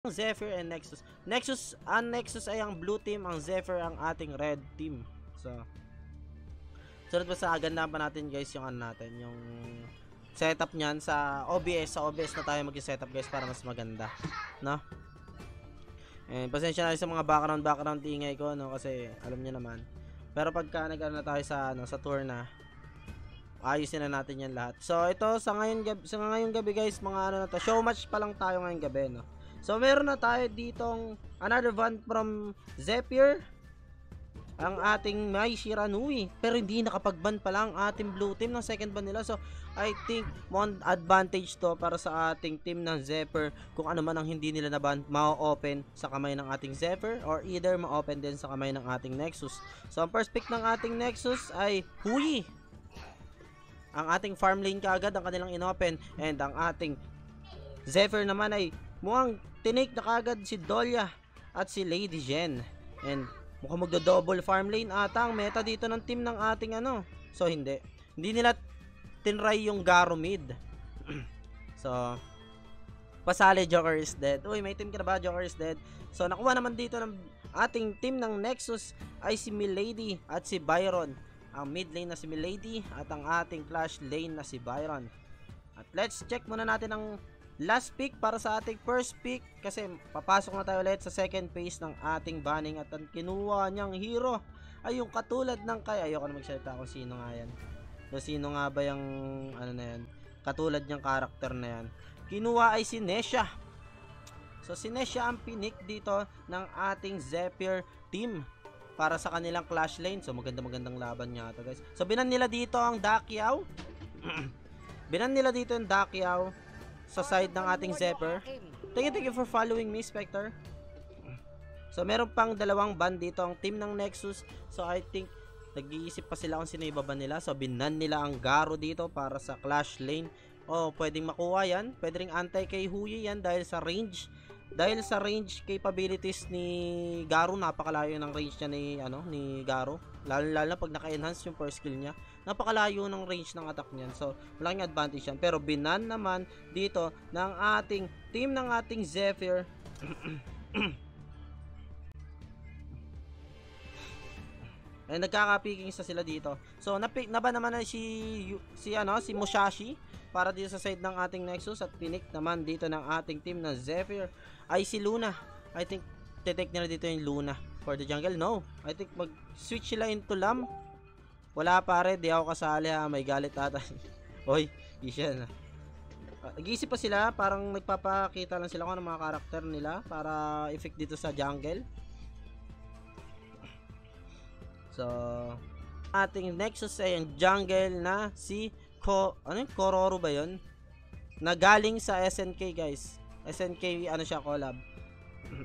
Zephyr and Nexus. Nexus ay ang blue team, ang Zephyr ang ating red team. So, sunod pa sa aganda pa natin guys yung ano natin, yung setup niyan sa OBS. Sa OBS na tayo mag-setup guys para mas maganda, no? And pasensya na sa mga background ingay ko, no, kasi alam niyo naman. Pero pagka nag-ano na tayo sa sa tour na, ayusin na natin yan lahat. So ito sa ngayong gabi guys, mga ano na to, show match pa lang tayo ngayong gabi, no. So meron na tayo ditong another van from Zephyr, ang ating Mai Shiranui, pero hindi nakapag-ban pa lang ating blue team ng second ban nila. So I think more advantage to para sa ating team ng Zephyr kung ano man ang hindi nila na-ban ma-open sa kamay ng ating Zephyr, or either ma-open din sa kamay ng ating Nexus. So ang first pick ng ating Nexus ay Huyi. Ang ating farm lane kaagad ang kanilang inopen, and ang ating Zephyr naman ay mukhang tinake na kaagad si Dolia at si Lady Jen, and mukhang magdo-double farm lane ata ang meta dito ng team ng ating ano. So hindi nila tinry yung Garo mid. So pasali, Joker is dead. Uy, may team ka na ba? Joker is dead. So nakuha naman dito ng ating team ng Nexus ay si Milady at si Byron. Ang mid lane na si Milady at ang ating flash lane na si Byron. At let's check muna natin ang last pick para sa ating first pick, kasi papasok na tayo ulit sa second phase ng ating banning. At ang kinuha niyang hero ay yung katulad ng ayoko na magsalita kung sino nga yan. So sino nga ba yung ano na yan, katulad niyang karakter na yan. Kinuha ay si Nesha. So si Nesha ang pinik dito ng ating Zephyr team para sa kanilang clash lane. So magandang laban niya ito guys. So binan nila dito ang Dakiao. Binan nila dito yung Dakiao sa side ng ating Zephyr. Thank you for following me, Spectre. So meron pang dalawang ban dito ang team ng Nexus. So I think nag-iisip pa sila kung sino ibaban nila. So binan nila ang Garo dito para sa clash lane. O pwedeng makuha yan, pwede ring antay kay Huyi yan dahil sa range. Dahil sa range capabilities ni Garo, napakalayo ng range niya ni Garo. Lalo na pag naka-enhance yung first skill niya. Napakalayo ng range ng attack niyan. So, malaking advantage yan. Pero binan naman dito ng ating team ng ating Zephyr. Ay nagkaka-picking sa sila dito. So, naban naman na si Musashi para dito sa side ng ating Nexus, at pinik naman dito ng ating team na Zephyr ay si Luna. I think te-take nila dito yung Luna for the jungle. No, I think mag-switch sila into Lam. Wala pare, di ako kasali ha, may galit ata. Hoy, isya na. Nag-iisip pa sila, parang nagpapakita lang sila kung ano mga karakter nila para effect dito sa jungle. So ating Nexus ay ang jungle na si Kororo ba yun? Na galing sa SNK guys. SNK siya, collab.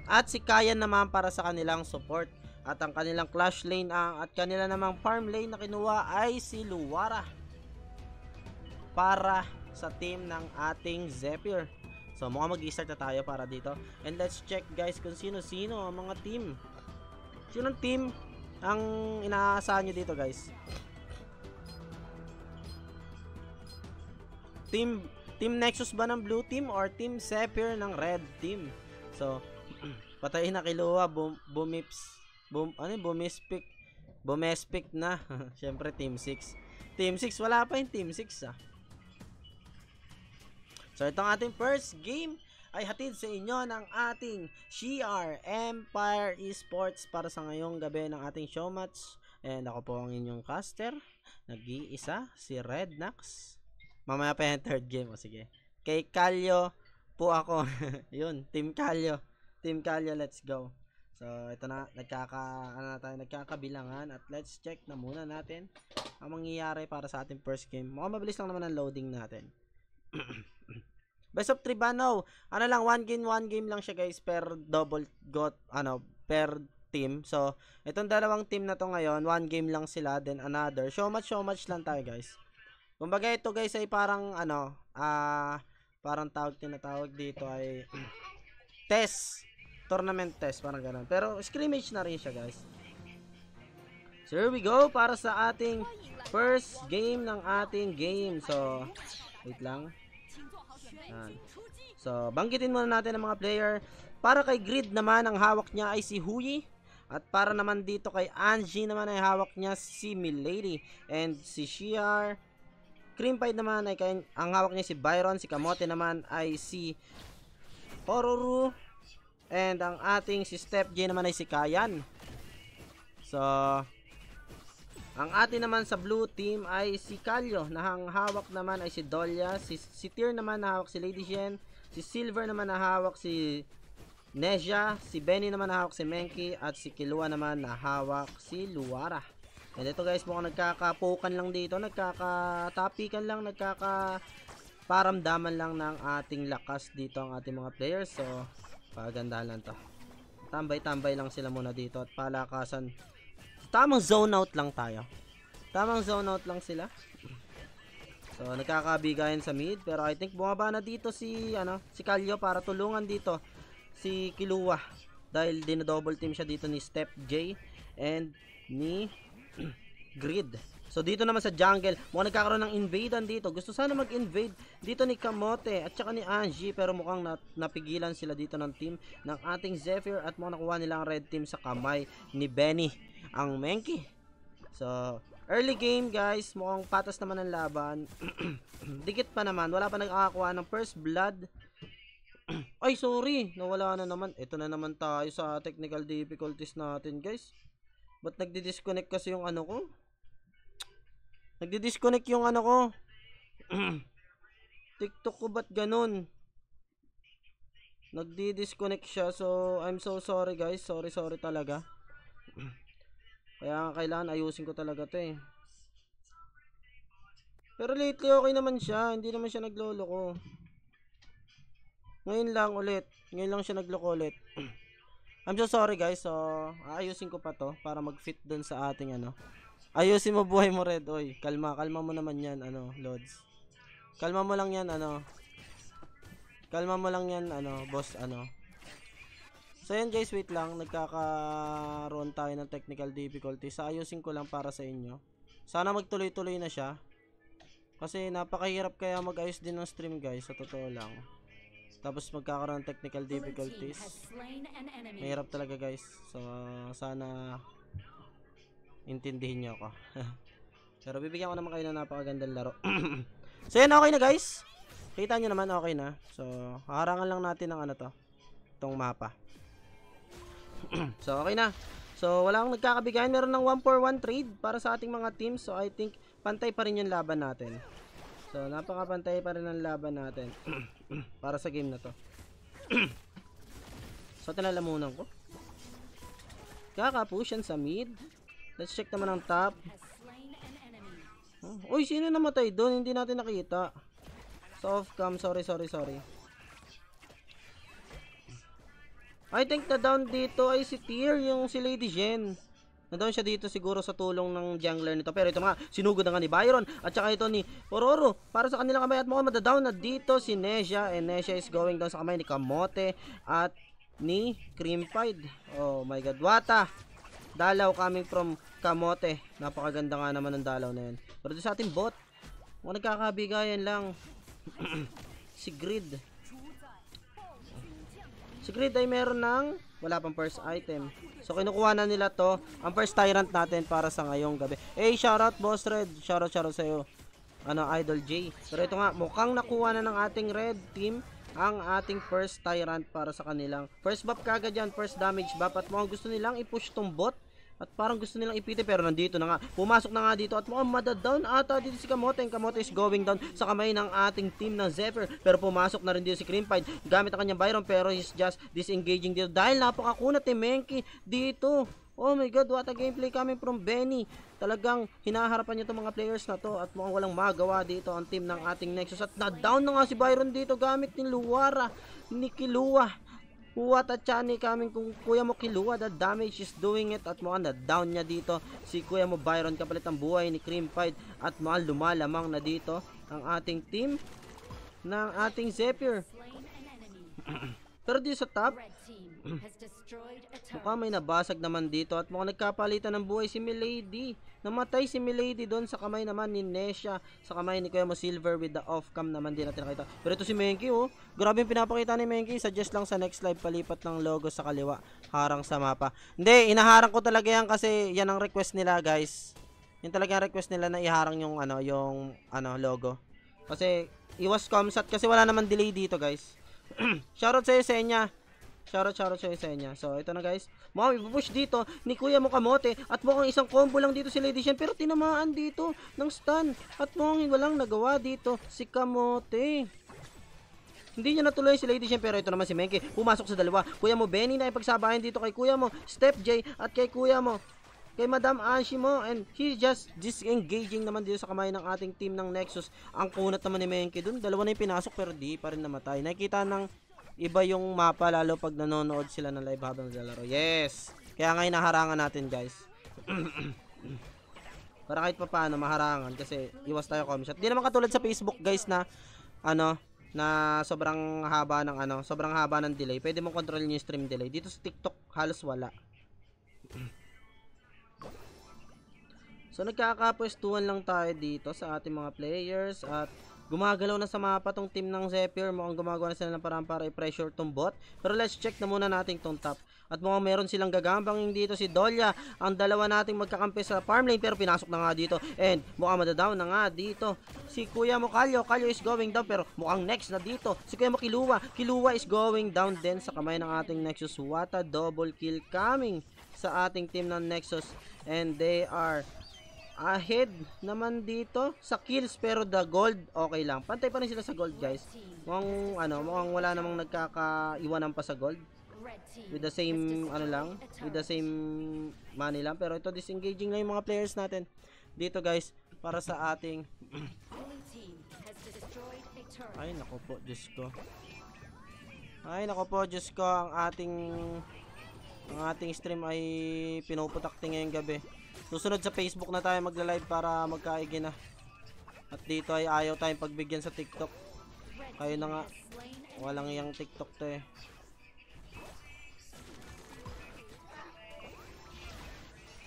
At si Kayan naman para sa kanilang support. At ang kanilang clash lane at kanila namang farm lane na kinuha ay si Luwara para sa team ng ating Zephyr. So mukhang mag-i-start na tayo para dito. And let's check guys kung sino-sino ang mga team. Sinong team ang inaasahan nyo dito guys? Team Nexus ba ng blue team or Team Zephyr ng red team? So patayin na kiluha, bumispik na. Syempre Team 6. Team 6, wala pa yung Team 6 ah. So itong ating first game ay hatid sa inyo ng ating CR Empire Esports para sa ngayong gabi ng ating show match. And ako po ang inyong caster, nag-iisa, si Rednax. Mamaya pa yung third game. O sige, kay Kalyo po ako. Yun, Team Kalyo, let's go. So ito na, nagkakabilangan. At let's check na muna natin ang mangyayari para sa ating first game. Mukhang mabilis lang naman ang loading natin. Best of 3 ba? No. One game lang siya guys, per double per team. So itong dalawang team na to ngayon, 1 game lang sila, then another. Show match lang tayo guys. Kumbaga ito guys ay parang parang tinatawag dito ay test, tournament test, parang gano'n. Pero scrimmage na rin siya guys. So here we go para sa ating first game ng ating game. So wait lang. So banggitin muna natin ang mga player. Para kay Grid naman, ang hawak niya ay si Huyi. At para naman dito kay Angie naman ay hawak niya si Milady. And si Shiar. Creamfied naman ay ang hawak niya si Byron. Si Kamote naman ay si Pororo. And ang ating si Step J naman ay si Kayan. So, ang atin naman sa blue team ay si Kalyo. Na ang hawak naman ay si Dolia. Si Tyr naman na hawak si Lady Shen. Si Silver naman na hawak si Neja. Si Benny naman na hawak si Menki. At si Killua naman na hawak si Luara. And ito guys, mukhang nagkakapukan lang dito. Nagkakatapikan lang. Nagkakaparamdaman lang ng ating lakas dito ang ating mga players. So, pagandahan lang to. Tambay-tambay lang sila muna dito. At palakasan. Tamang zone out lang tayo. Tamang zone out lang sila. So, nagkakabigayan sa mid. Pero I think bumaba na dito si Kalyo para tulungan dito si Killua. Dahil dinodouble team siya dito ni Step J and ni Grid. So, dito naman sa jungle, mukhang nagkakaroon ng invadan dito. Gusto sana mag-invade dito ni Kamote at saka ni Angie. Pero mukhang napigilan sila dito ng team ng ating Zephyr. At mukhang nakuha nila ang red team sa kamay ni Benny, ang Menki. So, early game guys, mukhang patas naman ang laban. Dikit pa naman, wala pa nagkakakuha ng first blood. Ay sorry, nawala na naman. Ito na naman tayo sa technical difficulties natin guys. Ba't nagdi-disconnect kasi yung ano ko? Nagdi-disconnect yung ano ko. TikTok ko ba't ganun? Nagdi-disconnect siya. So I'm so sorry guys. Sorry talaga. Kaya kailangan ayusin ko talaga to eh. Pero lately okay naman siya. Hindi naman siya nagloloko. Ngayon lang ulit. Ngayon lang siya nagloko ulit. I'm so sorry guys. So aayusin ko pa to para mag-fit dun sa ating ano. Ayusin mo buhay mo Red. Oy, kalma mo naman yan Lods. Kalma mo lang yan Kalma mo lang yan boss So yan guys, wait lang. Nagkakaroon tayo ng technical difficulties. Ayusin ko lang para sa inyo. Sana magtuloy-tuloy na siya. Kasi napakahirap kaya mag-ayos din ng stream guys, sa totoo lang. Tapos magkakaroon ng technical difficulties. Mahirap talaga guys. So sana intindihin nyo ako. Pero bibigyan ko naman kayo ng napakagandang laro. So yan, okay na guys. Kita nyo naman, okay na. So harangan lang natin ng itong mapa. So okay na. So wala akong nagkakabigayan. Meron ng 1-for-1 trade para sa ating mga teams. So I think pantay pa rin yung laban natin. So napakapantay pa rin ang laban natin. Para sa game na to. So tinalamunan ko. Kaka-push yan sa mid. Let's check naman ang top. Uy, sino namatay doon? Hindi natin nakita. So off cam, sorry. I think na down dito ay si Tyr, yung si Lady Shen. Na-down siya dito siguro sa tulong ng jungler nito. Pero ito nga, sinugod na nga ni Byron. At saka ito ni Pororo. Para sa kanilang kamay at mukhang madadown na dito si Neja. And Neja is going down sa kamay ni Kamote at ni Creamfied. Oh my god, Wata. Dalaw coming from Kamote. Napakaganda nga naman ng dalaw na yan. Pero sa ating bot, mukhang nagkakabigayan lang. Si Grid. Si Grid ay meron ng wala pang first item. So kinukuha na nila to, ang first tyrant natin para sa ngayong gabi. Hey, shoutout Boss Red. Shoutout sa iyo. Idol J. Pero ito nga, mukhang nakuha na ng ating red team ang ating first tyrant para sa kanilang first buff kagad yan, first damage buff. At mukhang gusto nilang i-push tong bot. At parang gusto nilang ipiti pero nandito na nga. Pumasok na nga dito at mukhang madadown ata dito si Kamote. Ang Kamote is going down sa kamay ng ating team ng Zephyr. Pero pumasok na rin dito si Creamfied. Gamit ang kanyang Byron pero he's just disengaging dito. Dahil napakakunat ni Menki dito. Oh my god, what a gameplay coming from Benny. Talagang hinaharapan niya itong mga players na to. At mukhang walang magawa dito ang team ng ating Nexus. At na-down na nga si Byron dito gamit ni Luara, ni Killua. What a chani coming kung kuya mo Killua, the damage is doing it. At mukhang na-down niya dito si kuya mo Byron kapalit ang buhay ni Creamfied. At mukhang lumalamang na dito ang ating team ng ating Zephyr. Pero dito sa top, mukhang may nabasag naman dito at mukhang nagkapalitan ng buhay si Milady. Namatay si Milady doon sa kamay naman ni Nesha. Sa kamay ni Kuya Mo Silver with the off-cam naman din natin nakita. Pero ito si Menki, oh. Grabe yung pinapakita ni Menki. Suggest lang sa next live palipat ng logo sa kaliwa. Harang sa mapa. Hindi, inaharang ko talaga yan kasi yan ang request nila, guys. Yan talaga ang request nila na iharang yung logo. Kasi iwas comsat kasi wala naman delay dito, guys. Shoutout sa iyo, Senya. Shoutout sa iyo, Senya. So, ito na, guys. Mukhang ipupush dito ni Kuya Mo Kamote. At mukhang isang combo lang dito si Lady Shen. Pero tinamaan dito ng stun. At mukhang walang nagawa dito si Kamote. Hindi niya natuloy si Lady Shen. Pero ito naman si Menki. Pumasok sa dalawa. Kuya Mo Benny na ipagsabayan dito kay Kuya Mo Step J at kay Kuya Mo kay Madam Ashimo, and he just disengaging naman dito sa kamay ng ating team ng Nexus. Ang kunat naman ni Menki dun. Dalawa na yung pinasok pero di pa rin namatay. Nakikita ng iba yung mapa lalo pag nanonood sila ng live habang naglalaro. Yes! Kaya nga inaharangan natin, guys. Para kahit pa paano maharangan kasi iwas tayo comshot. Di naman katulad sa Facebook, guys, na na sobrang haba ng delay. Pwede mong control yung stream delay. Dito sa TikTok halos wala. So nagkakapwestuhan lang tayo dito sa ating mga players at gumagalaw na sa mapa tong team ng Zephyr. Mukhang gumagawa na sila ng parang para i-pressure tong bot. Pero let's check na muna natin tong top. At mukhang meron silang gagambang dito si Dolya. Ang dalawa nating magkakampi sa farm lane pero pinasok na nga dito. And mukhang madadown na nga dito si Kuya Mo Kalyo. Kalyo is going down pero mukhang next na dito si Kuya Mo Kiluwa. Kiluwa is going down din sa kamay ng ating Nexus. What a double kill coming sa ating team ng Nexus. And they are ahead naman dito sa kills pero the gold okay lang. Pantay pa rin sila sa gold, guys. Mukhang wala namang nagkakaiwanan pa sa gold. With the same with the same money lang. Pero ito disengaging na yung mga players natin dito, guys, para sa ating ay nako po, Diyos ko. Ang ating stream ay pinuputakti ngayong gabi. Susunod sa Facebook na tayo magla-live para magkaigi na. At dito ay ayaw tayong pagbigyan sa TikTok. Kayo na nga. Walang iyang TikTok to eh.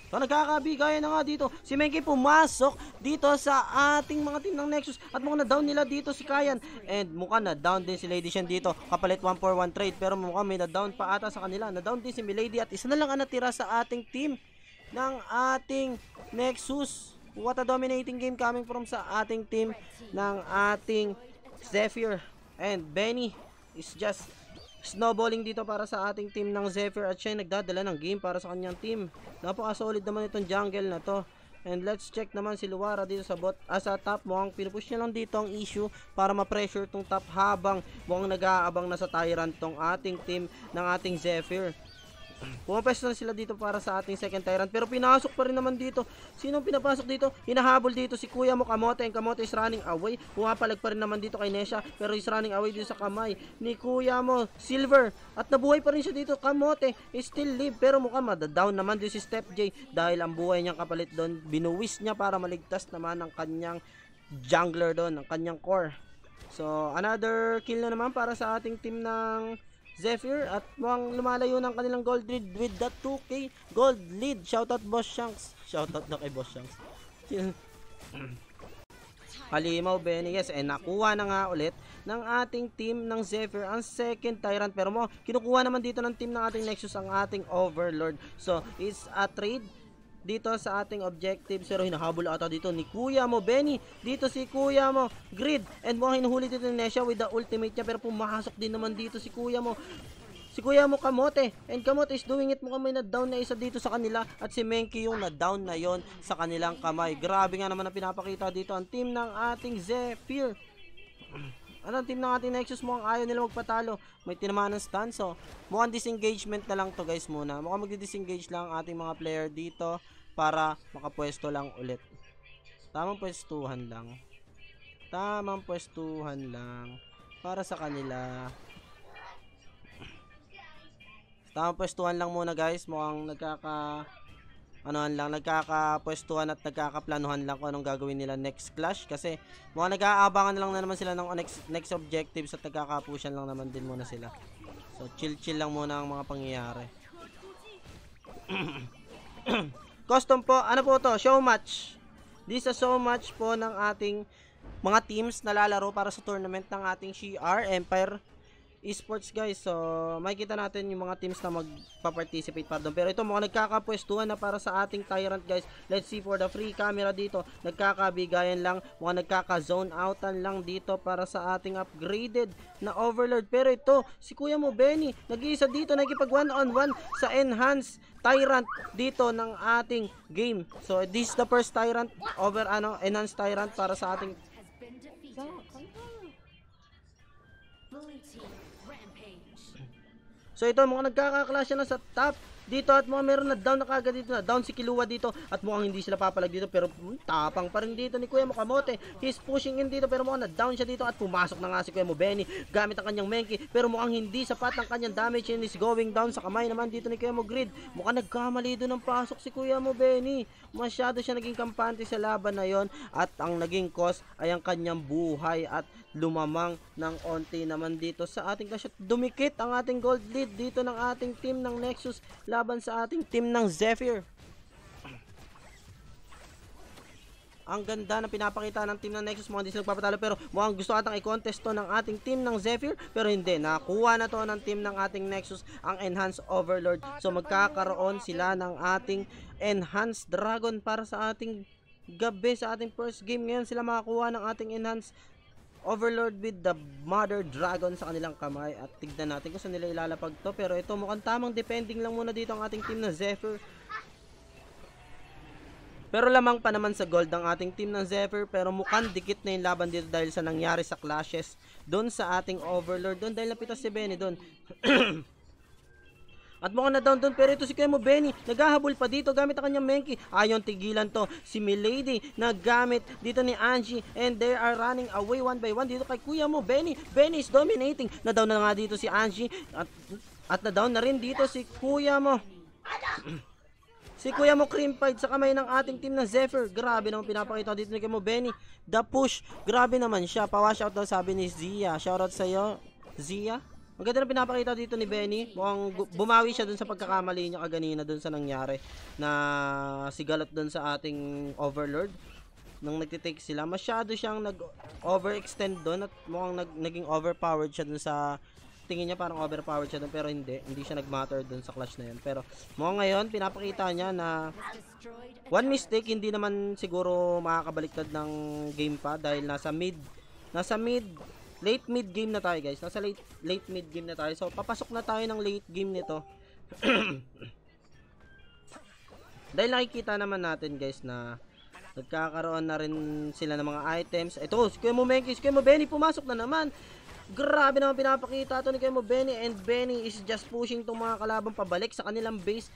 So nagkakabigayan na nga dito. Si Menki pumasok dito sa ating mga team ng Nexus. At mukhang na-down nila dito si Kayan. And mukhang na-down din si Lady Shen dito. Kapalit 1-for-1 trade. Pero mukhang may na-down pa ata sa kanila. Na-down din si Milady. At isa na lang ang natira sa ating team ng ating Nexus. What a dominating game coming from sa ating team ng ating Zephyr. And Benny is just snowballing dito para sa ating team ng Zephyr at siya nagdadala ng game para sa kanyang team. Napaka-solid naman itong jungle na to. And let's check naman si Luara dito sa sa top. Mukhang pinupush niya lang dito ang issue para ma-pressure tong top habang mukhang nag-aabang na sa tyrant tong ating team ng ating Zephyr. Pumapesto na sila dito para sa ating second tyrant. Pero pinasok pa rin naman dito. Sinong pinapasok dito? Hinahabol dito si Kuya Mo Kamote. And Kamote is running away. Pumapalag pa rin naman dito kay Nesha. Pero is running away dito sa kamay ni Kuya Mo Silver. At nabuhay pa rin siya dito. Kamote is still live. Pero mukhang madadown naman dito si Step J. Dahil ang buhay niyang kapalit doon, binuwis niya para maligtas naman ang kanyang jungler doon. Ang kanyang core. So another kill na naman para sa ating team ng Zephyr at mukhang lumalayo ng kanilang gold lead with that 2k gold lead. Shoutout Boss Shanks. Shoutout na kay Boss Shanks. Halimaw Benny, yes, nakuha na nga ulit ng ating team ng Zephyr ang second tyrant. Pero mo, kinukuha naman dito ng team ng ating Nexus ang ating Overlord. So, it's a trade dito sa ating objective. Pero hinahabol ata dito ni Kuya Mo Benny. Dito si Kuya Mo Grid. And mukhang hinuhuli dito ni Nesha with the ultimate niya. Pero pumasok din naman dito si Kuya Mo. Si Kuya Mo Kamote. And Kamote is doing it. Mukhang may na-down na isa dito sa kanila. At si Menki yung na-down na yon sa kanilang kamay. Grabe nga naman ang pinapakita dito ang team ng ating Zephyr. Ano ang team ng ating Nexus? Mukhang ayaw nila magpatalo. May tinamaan ng stun. So mukhang disengagement na lang to, guys, muna. Mukhang magdi-disengage lang ang ating mga player dito para makapwesto lang ulit. Tamang pwestuhan lang. Para sa kanila. Tamang pwestuhan lang muna, guys. Mukhang nagkakapwestuhan at nagkakaplanuhan lang kung anong gagawin nila next clash. Kasi mukhang nag-aabangan lang na naman sila ng next objectives at nagkakapushan lang naman din muna sila. So, chill lang muna ang mga pangyayari. Custom po, ano po to? Show match. This is a show match po ng ating mga teams na lalaro para sa tournament ng ating CR Empire Esports, guys. So, makikita natin yung mga teams na magpa-participate para doon. Pero ito, mga nagkakapwestuhan na para sa ating Tyrant, guys. Let's see for the free camera dito. Nagkakabigayan lang, mga nagkaka-zone outan lang dito para sa ating upgraded na Overlord. Pero ito, si Kuya mo, Benny, nag-iisa dito, nagkipag 1-on-1 sa Enhanced Tyrant dito ng ating game. So, this is the first Tyrant over, Enhanced Tyrant para sa ating... So ito, mga nagkakaklasya na sa top dito at mga meron na down na kagad dito, na down si Kilua dito at mukhang hindi sila papalag dito, pero tapang pa rin dito ni Kuya mo Kamote. He's pushing in dito pero mukhang na down siya dito at pumasok na nga si Kuya mo Benny gamit ang kanyang Menki, pero mukhang hindi sapat ang kanyang damage and is going down sa kamay naman dito ni Kuya mo Grid. Mukhang nagkamali doon ng pasok si Kuya mo Benny. Masyado siya naging kampante sa laban na yon at ang naging cause ay ang kanyang buhay at lumamang ng onti naman dito sa ating clash at dumikit ang ating gold lead dito ng ating team ng Nexus laban sa ating team ng Zephyr. Ang ganda na pinapakita ng team ng Nexus, mukhang hindi sila nagpapatalo pero mukhang gusto atang i-contest to ng ating team ng Zephyr pero hindi, nakuha na to ng team ng ating Nexus ang Enhanced Overlord. So magkakaroon sila ng ating Enhanced Dragon para sa ating gabi, sa ating first game. Ngayon sila makakuha ng ating Enhanced Overlord with the Mother Dragon sa kanilang kamay at tignan natin kung saan nila ilalapag to. Pero ito mukhang tamang depending lang muna dito ang ating team na Zephyr. Pero lamang pa naman sa gold ang ating team ng Zephyr, pero mukhang dikit na yung laban dito dahil sa nangyari sa clashes doon sa ating Overlord doon dahil napitas si Benny doon. At mukhang na down doon, pero ito si Kuya mo Benny, naghahabol pa dito gamit ang kanyang Menki. Ayon tigilan to si Milady na gamit dito ni Angie and they are running away one by one dito kay Kuya mo Benny. Benny is dominating. Na down na nga dito si Angie at na down na rin dito si Kuya mo. Si Kuya mo Creamfied sa kamay ng ating team na Zephyr. Grabe naman pinapakita dito ni Kuya mo Benny. The push, grabe naman siya. Pa-wash out daw sabi ni Zia. Shoutout sa iyo, Zia. Ang ganda na pinapakita dito ni Benny. Mukhang bumawi siya dun sa pagkakamali niya kaganina dun sa nangyari na sigalot dun sa ating Overlord. Nung nagtitake sila, masyado siyang nag-overextend dun at mukhang naging overpowered siya dun sa tingin niya, parang overpowered siya dun pero hindi siya nag-matter dun sa clash na yun. Pero mukhang ngayon pinapakita niya na one mistake hindi naman siguro makakabaliktad ng game pa dahil nasa late mid game na tayo, guys. Nasa late mid game na tayo. So, papasok na tayo ng late game nito. Dahil nakikita naman natin, guys, na nagkakaroon na rin sila ng mga items. Ito, si Kuya mo Menki, si Kuya mo Benny, pumasok na naman. Grabe naman pinapakita ito ni Kuya mo Benny. And Benny is just pushing itong mga kalabang pabalik sa kanilang base.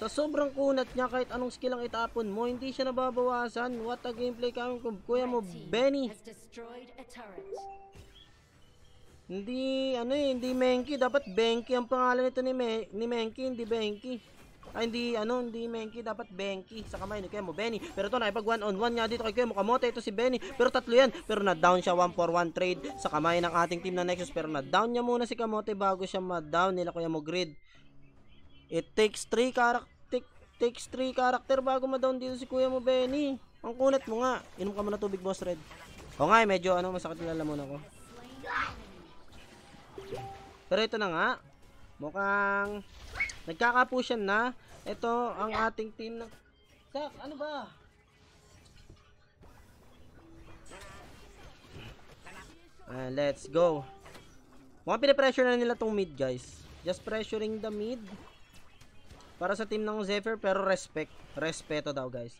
Sa sobrang kunat niya, kahit anong skill ang itapon mo, hindi siya nababawasan. What a gameplay kami kung Kuya mo Benny. Hindi Menki, dapat Benki ang pangalan nito ni Menki, hindi Benki. Ay, hindi Menki, dapat Benki sa kamay ni Kuya mo Benny. Pero ito na, ipag 1-on-1 nga dito kay Kuya mo Kamote, ito si Benny. Pero tatlo yan, pero na-down siya 1-for-1 trade sa kamay ng ating team na Nexus. Pero na-down niya muna si Kamote bago siya ma-down nila Kuya mo Grid. It takes 3 character bago ma-down dito si Kuya mo Benny. Ang kunat mo nga. Inom ka muna tubig, Boss Red. O nga, medyo masakit yung lalamunan ko. Pero ito na nga, mukhang nagkakapusyan na. Ito ang ating team ng... Sak, ano ba? Let's go. Mukhang pinipressure na nila tong mid, guys. Just pressuring the mid. Para sa team ng Zephyr, pero respeto daw, guys.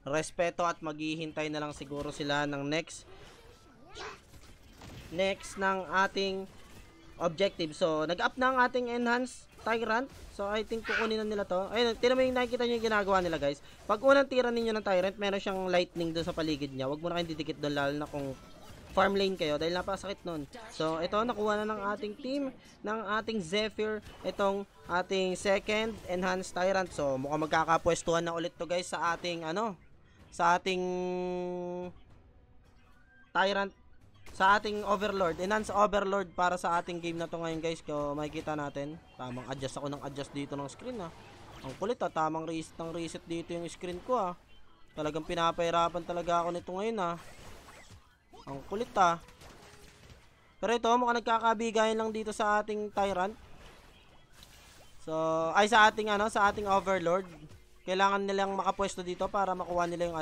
Respeto at maghihintay na lang siguro sila ng next ng ating objective. So, nag-up na ang ating Enhanced Tyrant. So, I think kukunin na nila to. Ayun, tinan mo yung nakikita nyo yung ginagawa nila, guys. Pag unang tira ninyo ng Tyrant, meron siyang lightning doon sa paligid niya. Huwag mo na kayong didikit doon, lalo na kung farm lane kayo, dahil napakasakit nun. So, ito, nakuha na ng ating team, ng ating Zephyr, itong ating second Enhanced Tyrant. So, mukhang magkakapwestuhan na ulit to, guys, sa ating, sa ating Tyrant sa ating Overlord. Enhance Overlord para sa ating game na to ngayon guys. Kung makikita natin, tamang adjust ako ng adjust dito ng screen ha. Ang kulit ha, tamang reset dito yung screen ko ha. Talagang pinapahirapan talaga ako nito ngayon ha. Ang kulit ha. Pero ito, mukhang nagkakabigayan lang dito sa ating Tyrant. So, ay sa ating sa ating Overlord. Kailangan nilang makapwesto dito para makuha nila yung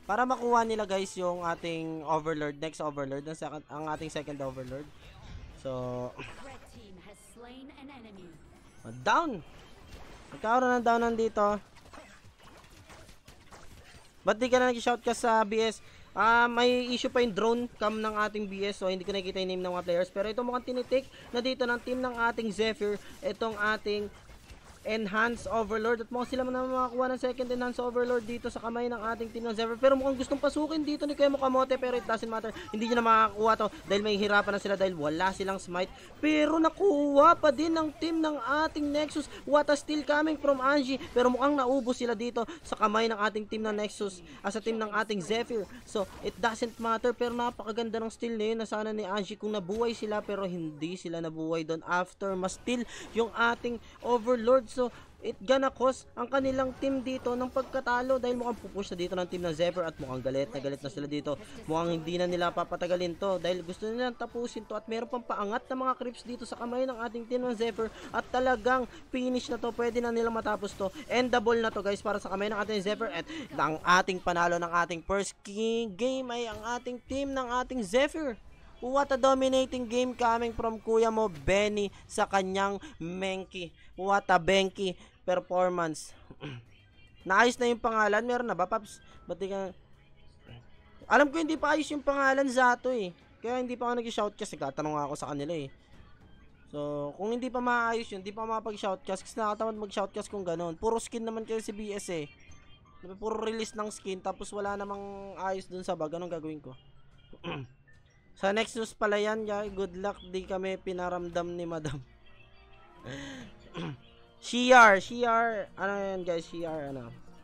para makuha nila guys yung ating Overlord, next Overlord, ang ating second Overlord. So, down. Nagkaroon ng downan dito. Ba't di ka na nag-shout ka sa BS? May issue pa yung drone cam ng ating BS, so hindi ko nakikita yung name ng mga players. Pero ito mukhang tinitik na dito ng team ng ating Zephyr, itong ating Enhance Overlord, at mukhang sila na makakuha ng second Enhance Overlord dito sa kamay ng ating team ng Zephyr. Pero mukhang gustong pasukin dito ni Kuya Mokamote, pero it doesn't matter, hindi nyo na makakuha to dahil may hirapan na sila dahil wala silang smite. Pero nakuha pa din ng team ng ating Nexus. What a steal coming from Angie, pero mukhang naubos sila dito sa kamay ng ating team ng Nexus sa team ng ating Zephyr. So it doesn't matter, pero napakaganda ng steal na yun na sana ni Angie kung nabuhay sila, pero hindi sila nabuhay doon after ma-steal yung ating Overlord. So, it gonna cost ang kanilang team dito ng pagkatalo dahil mukhang pupush na dito ng team ng Zephyr at mukhang galit na sila dito. Mukhang hindi na nila papatagalin to dahil gusto nila tapusin to at meron pang paangat na mga creeps dito sa kamay ng ating team ng Zephyr at talagang finish na to. Pwede na nilang matapos to. Endable na to guys para sa kamay ng ating Zephyr, at ang ating panalo ng ating first game ay ang ating team ng ating Zephyr. What a dominating game coming from Kuya mo Benny sa kanyang Menki. What a Benki performance. Naayos na yung pangalan. Meron na ba, Paps? Ba't di ka... Alam ko hindi pa ayos yung pangalan Zato eh. Kaya hindi pa ako nag-shoutcast. Nagtatanong ako sa kanila eh. So, kung hindi pa maayos yun, hindi pa mapag-shoutcast. Kasi nakatamad mag-shoutcast kung ganun. Puro skin naman kayo si BS eh. Puro release ng skin tapos wala namang ayos dun sa bag. Anong gagawin ko? Sa Nexus pala yan, good luck, di kami pinaramdam ni Madam. Shiar, ano yan guys,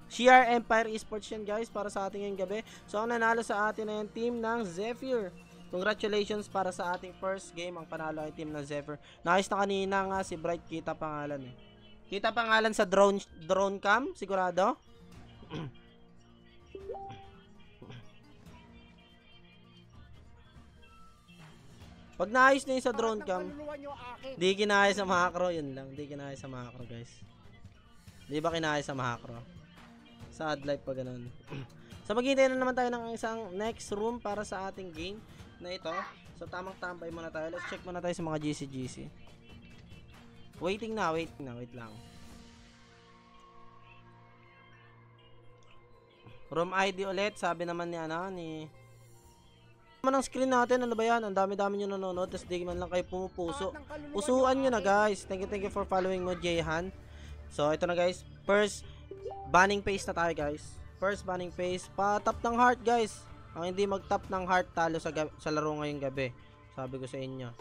Shiar Empire Esports yan guys, para sa ating ngayong gabi. So ang nanalo sa atin na yung team ng Zephyr. Congratulations para sa ating first game, ang panalo ay team ng Zephyr. Naayos na kanina nga si Bright, kita pangalan eh. Kita pangalan sa drone cam, sigurado? Pag naayos na yung sa drone cam, di kinaya sa macro, yun lang. Di kinaya sa macro, guys. Di ba kinaya sa macro? Sa ad life pa ganun. So maghintay na naman tayo ng isang next room para sa ating game na ito. So tamang tambay muna tayo. Let's check muna tayo sa mga GC. Wait lang. Room ID ulit, sabi naman ni ang screen natin, ano ba yan? Ang dami-dami nyo nanonood, tapos di man lang kayo pumupuso. Pusuan nyo na guys. Thank you for following mo, Jayhan. So ito na guys, first banning phase na tayo guys. First banning phase, pa-tap ng heart guys. Ang hindi mag-tap ng heart talo sa laro ngayong gabi. Sabi ko sa inyo.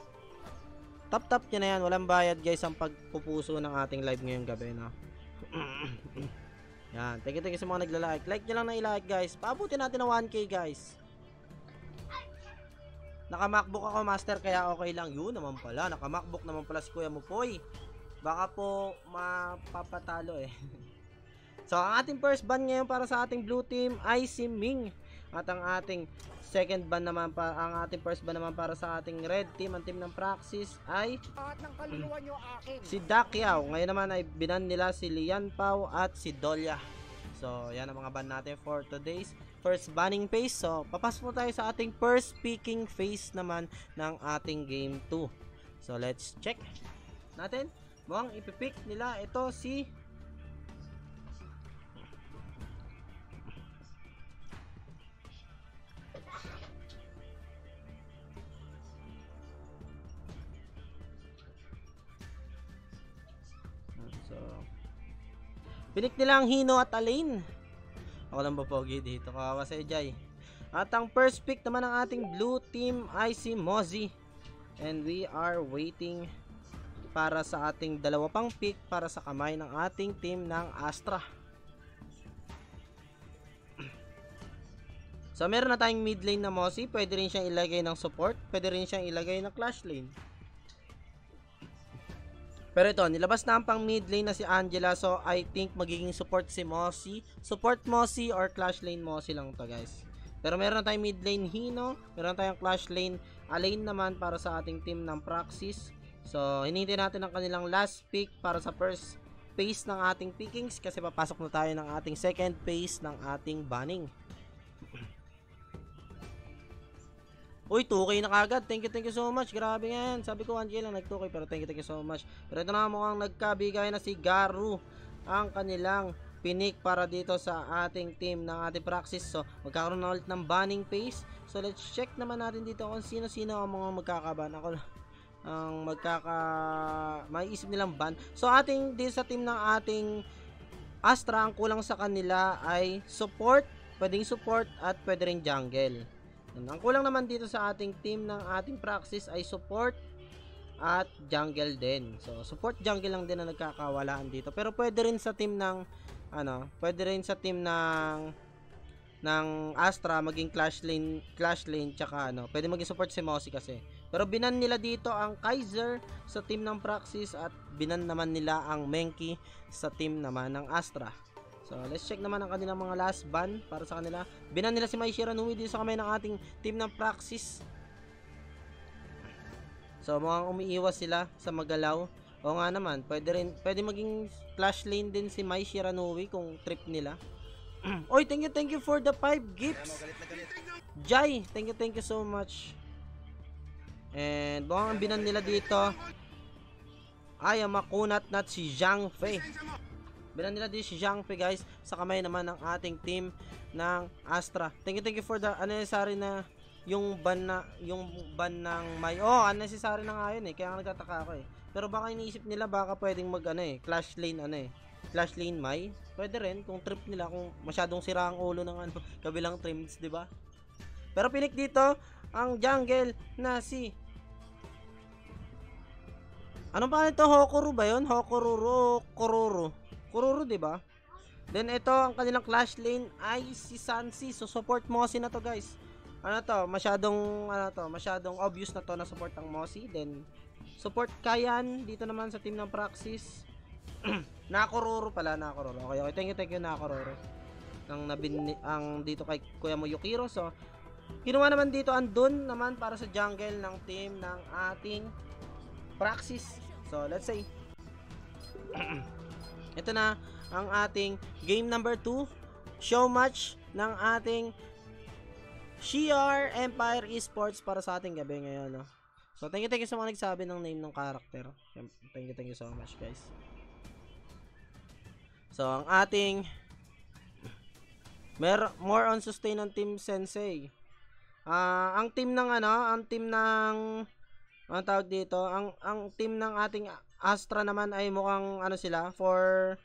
Tap nyo na yan, walang bayad guys ang pagpupuso ng ating live ngayong gabi na. Yan, thank you sa mga nagla-like. Like nyo lang na i-like guys. Paabutin natin ng 1K guys. Naka-MacBook ako master, kaya okay lang. Yun naman pala, naka-MacBook naman pala si Kuya Mupoy. Baka po mapapatalo eh. So ang ating first ban ngayon para sa ating blue team ay si Ming. At ang ating second ban naman ang ating first ban naman para sa ating red team, ang team ng Praxis ay si Dakyao. Ngayon naman ay binan nila si Lian Pao at si Dolya. So yan ang mga ban natin for today's first banning phase. So papasok po tayo sa ating first picking phase naman ng ating game 2. So let's check natin. Mukhang ipipick nila ito si pinik nila ang Hino at Alain. Ako lang pogi dito, kawawa si Jay. At ang first pick naman ng ating blue team ay si Mozzie. And we are waiting para sa ating dalawa pang pick para sa kamay ng ating team ng Astra. So, meron na tayong mid lane na Mosi. Pwede rin siyang ilagay ng support. Pwede rin siyang ilagay ng clash lane. Pero ito, nilabas na ang pang mid lane na si Angela. So, I think magiging support si Mosi. Support Mosi or clash lane Mosi lang to guys. Pero meron na tayong mid lane Hino. Meron na tayong clash lane Alain naman para sa ating team ng Praxis. So, hinihintay natin ang kanilang last pick para sa first phase ng ating pickings. Kasi papasok na tayo ng ating second phase ng ating banning. Uy, 2K na kagad. Thank you so much. Grabe nga yan. Sabi ko 1K lang nag-2K pero thank you so much. Pero ito na mukhang nagkabigay na si Garu ang kanilang pinik para dito sa ating team ng ating Praxis. So, magkakaroon na ulit ng banning phase. So, let's check naman natin dito kung sino-sino ang mga magkakaban. Ako ang maiisip nilang ban. So, ating din sa team ng ating Astra, ang kulang sa kanila ay support, pwedeng support at pwede rin jungle. Ang kulang naman dito sa ating team ng ating Praxis ay support at jungle din. So, support jungle lang din na nagkakawalaan dito. Pero pwede rin sa team ng pwede rin sa team ng Astra maging clash lane tsaka pwede maging support si Mosi kasi. Pero binan nila dito ang Kaiser sa team ng Praxis at binan naman nila ang Menki sa team naman ng Astra. So, let's check naman ang kanilang mga last ban para sa kanila. Binan nila si Mai Shiranui dito sa kamay ng ating team ng Praxis. So, mukhang umiiwas sila sa magalaw. O nga naman, pwede maging clash lane din si Mai Shiranui kung trip nila. Oy, thank you for the 5 gifts. Jai, thank you so much. And mukhang ang binan nila dito ay ang makunat na si Zhang Fei. Binan nila dito si Zhang Fei guys sa kamay naman ng ating team ng Astra. Thank you for the unnecessary na yung ban ng Mai. Oh, unnecessary na nga yun kaya nga nagtataka ako Pero baka iniisip nila baka pwedeng mag clash lane clash lane Mai. Pwede rin kung trip nila kung masyadong sira ang ulo ng kabilang teams, 'di ba? Pero pinik dito ang jungle na si ano pa ito? Hokuru ba 'yon? Kururu, 'di ba? Then ito ang kanilang clash lane ay si Sansi. So support Mosi na to, guys. Masyadong obvious na to na support ang Mosi. Then support Kayan dito naman sa team ng Praxis. Nakororo pala. Okay. Thank you Nakororo. Ang dito kay Kuya mo Yukiro. So, kinuha naman dito ang Dun naman para sa jungle ng team ng ating Praxis. So, let's say ito na ang ating game number 2. Show match ng ating Shiar Empire Esports para sa ating gabi ngayon. So, thank you sa mga nagsabi ng name ng character. Thank you so much, guys. So, ang ating more on sustain ng Team Sensei. Ang team ng ang tawag dito, ang team ng ating Astra naman ay mukhang sila for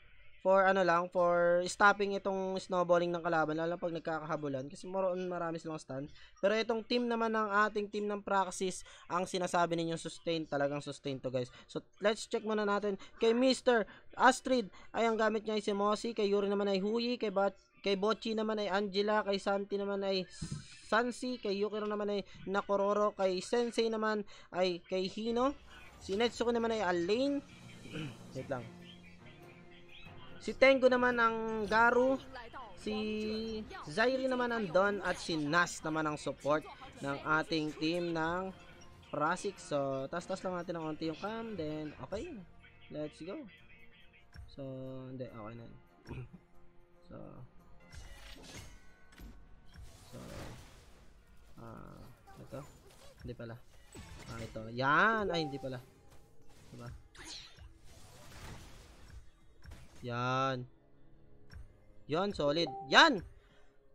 stopping itong snowballing ng kalaban lalo pag nagkakahabulan kasi marami silang stun. Pero itong team naman ng ating team ng Praxis, ang sinasabi ninyong sustain, talagang sustain to, guys. So let's check muna natin. Kay Mr. Astrid ay ang gamit niya ay si Mosi, kay Yuri naman ay Huyi, kay Bocchi naman ay Angela, kay Santi naman ay Sansi, kay Yukiro naman ay Nakororo, kay Sensei naman ay kay Hino, si Netsuko naman ay Alain. Wait lang. Si Tengu naman ang Garu, si Zairi naman ang Don, at si Nas naman ang support ng ating team ng Praxis. So, tas lang natin ng konti yung cam, then okay, let's go. So, hindi, okay na. So, ito, hindi pala. Ito, yan, ay hindi pala. Diba? Yan, solid. Yan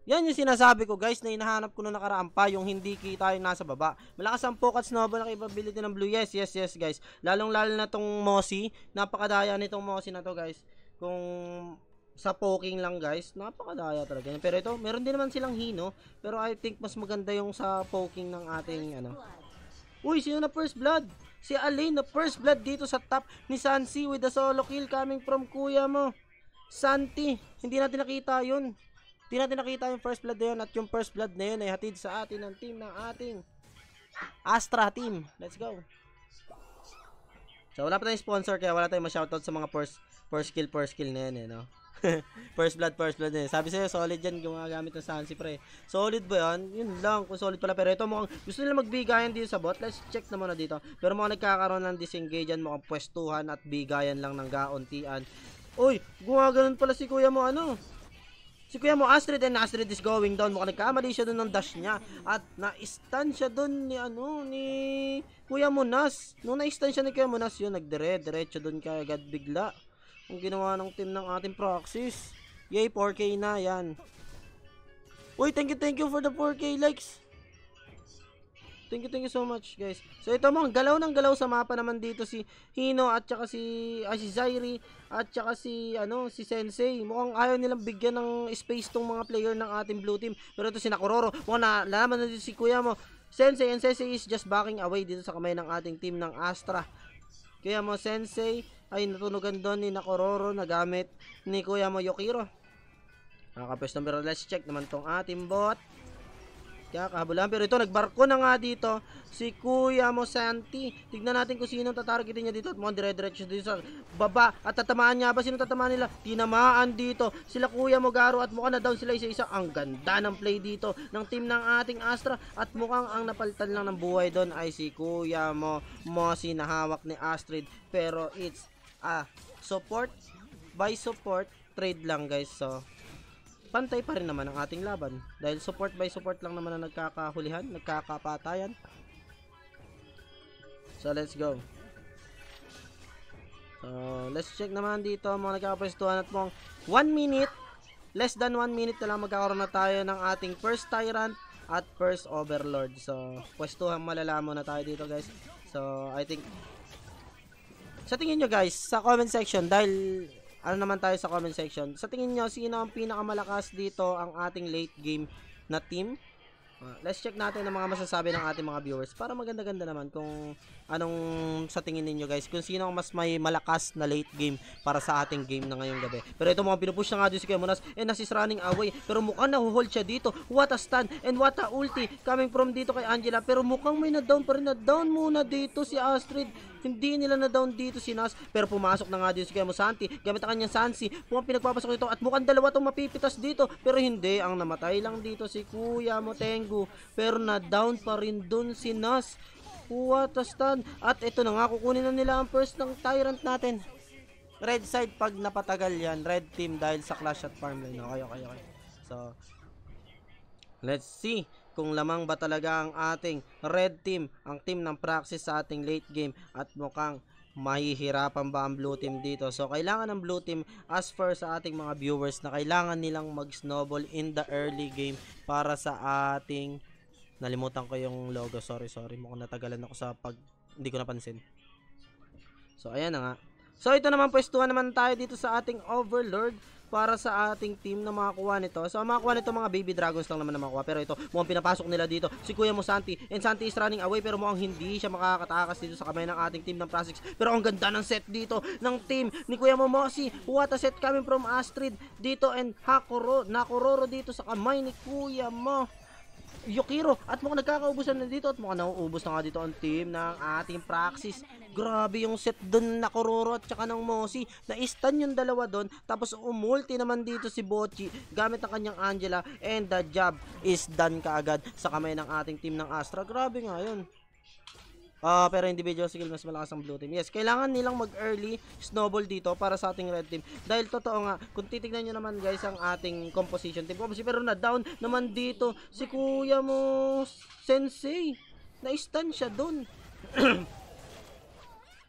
yung sinasabi ko, guys, na hinahanap ko nung nakaraan pa, yung hindi kita yung nasa baba. Malakas ang poke at snowball na capability ng blue. Yes, guys. Lalo na tong Mosi. Napakadaya nitong Mosi na to, guys. Kung sa poking lang, guys, napakadaya talaga. Pero ito, meron din naman silang Hino. Pero I think mas maganda yung sa poking ng ating Uy, sino na first blood? Si Alain na first blood dito sa top ni Sansi with the solo kill coming from kuya mo Santi. Hindi natin nakita yun. Di natin nakita yung first blood na yun, at yung first blood na yun ay hatid sa atin ng team ng ating Astra team. Let's go. So wala pa tayong sponsor kaya wala tayong ma-shoutout sa mga first kill na yan no. first blood na yan. Sabi sa'yo solid yan gumagamit ng Sansi pre. Solid ba yan? Yun lang kung solid pala, pero ito mukhang gusto nila magbigayan dito sa bot. Let's check naman na dito. Pero mukhang nagkakaroon ng disengage yan, mukhang pwestuhan at bigayan lang ng gauntian. Uy, gumaganon pala si kuya mo Si kuya mo Astrid, and Astrid is going down. Mukhang nagkamali siya doon ng dash niya. At na-stun siya doon ni kuya mo Nas. Nung na-stun siya ni kuya mo Nas, yun, nagdire-diretso doon kaagad bigla. Ang ginawa ng team ng ating Proxies. Yay, 4K na, yan. Uy, thank you for the 4K likes. Thank you so much, guys. So ito mo, galaw ng galaw sa mapa naman dito si Hino at saka si Zairi at saka si Sensei. Mukhang ayaw nilang bigyan ng space tong mga player ng ating blue team. Pero ito si Nakororo, mukhang nalaman na dito si kuya mo Sensei, and Sensei is just backing away dito sa kamay ng ating team ng Astra. Kuya mo Sensei ay natunugan doon ni Nakororo na gamit ni kuya mo Yukiro. Nakakapes number, let's check naman tong ating bot. Kaya kahabulan, pero ito nagbarko na nga dito si kuya mo Santi. Tignan natin kung sino tatargetin niya dito at mukhang dire-diretso dito sa baba. At tatamaan niya ba? Sino tatamaan nila? Tinamaan dito sila kuya mo Garo at mukhang na down sila isa-isa. Ang ganda ng play dito ng team ng ating Astra at mukhang ang napalitan lang ng buhay doon ay si kuya mo Mosi na hawak ni Astrid. Pero it's support by support trade lang, guys. So pantay pa rin naman ang ating laban dahil support by support lang naman ang nagkakahulihan, nagkakapatayan. So let's go. So let's check naman dito mga nagkakapwestuhan at mong 1 minute, less than 1 minute na lang magkakaroon na tayo ng ating first Tyrant at first Overlord. So pwestuhan malalaman na tayo dito, guys. So I think sa tingin nyo, guys, sa comment section, dahil ano naman tayo sa comment section, sa tingin nyo, sino ang pinakamalakas dito ang ating late game na team? Let's check natin ang mga masasabi ng ating mga viewers para maganda-ganda naman kung anong sa tingin ninyo, guys, kung sino ang mas may malakas na late game para sa ating game na ngayong gabi. Pero ito mga pinupush na nga dito si Kuya Monas, and Nas is running away, pero mukhang nahuhold siya dito. What a stun and what a ulti coming from dito kay Angela, pero mukhang may na-down pa rin. Na-down muna dito si Astrid. Hindi nila na-down dito si Nas, pero pumasok na nga dito si Kuya Mo Santi gamit ang kanyang Sansi. Mukhang pinagpapasok dito at mukhang dalawa itong mapipitas dito, pero hindi. Ang namatay lang dito si Kuya Mo Tengu, pero na-down pa rin dun si Nas. What a stun. At ito na nga, kukunin na nila ang first ng Tyrant natin. Red side pag napatagal yan, red team dahil sa clash at farmline. Okay. So let's see kung lamang ba talaga ang ating red team, ang team ng Praxis sa ating late game, at mukhang mahihirapan ba ang blue team dito. So kailangan ng blue team, as per sa ating mga viewers, na kailangan nilang mag-snowball in the early game para sa ating, nalimutan ko yung logo, sorry, mukhang natagalan ako sa hindi ko napansin. So ayan na nga. So ito naman, pwestuhan naman tayo dito sa ating Overlord para sa ating team na makakuha nito. So makakuha nito mga baby dragons lang naman na makuha, pero ito mukhang pinapasok nila dito si Kuya Mo Santi, and Santi is running away, pero mukhang hindi siya makakatakas dito sa kamay ng ating team ng Praxis. Pero ang ganda ng set dito ng team ni Kuya Mo Mosi. What a set coming from Astrid dito, and Nakororo dito sa kamay ni Kuya Mo Yukiro, at mukhang nagkakaubusan na dito, at mukhang nauubos na nga dito ang team ng ating Praxis. Grabe yung set dun na Nakororo at saka ng Mosi. Na-stun yung dalawa dun, tapos umulti naman dito si Bocchi gamit ang kanyang Angela, and the job is done kaagad sa kamay ng ating team ng Astra. Grabe nga yun. Pero individual skill mas malakas ang blue team. Yes, kailangan nilang mag-early snowball dito para sa ating red team. Dahil totoo nga, kung titignan nyo naman, guys, ang ating composition team, pero na-down naman dito si Kuya Mo Sensei. Na-stun siya dun.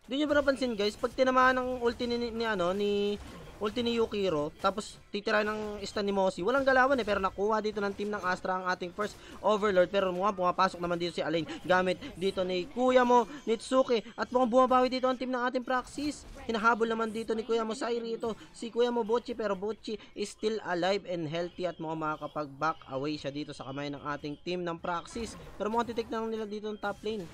Di nyo ba napansin, guys, pag tinamaan ng ulti ulti ni Yukiro, tapos titira ng stun ni Mosi, walang galawan pero nakuha dito ng team ng Astra ang ating first Overlord, pero mukhang pumapasok naman dito si Alain gamit dito ni Kuya Mo Nitsuki, at mukhang bumabawi dito ang team ng ating Praxis. Hinahabol naman dito ni Kuya Mo Sairi ito si Kuya Mo Bocchi, pero Bocchi is still alive and healthy at mukhang makakapag-back away siya dito sa kamay ng ating team ng Praxis, pero mukhang titignan nila dito ng top lane.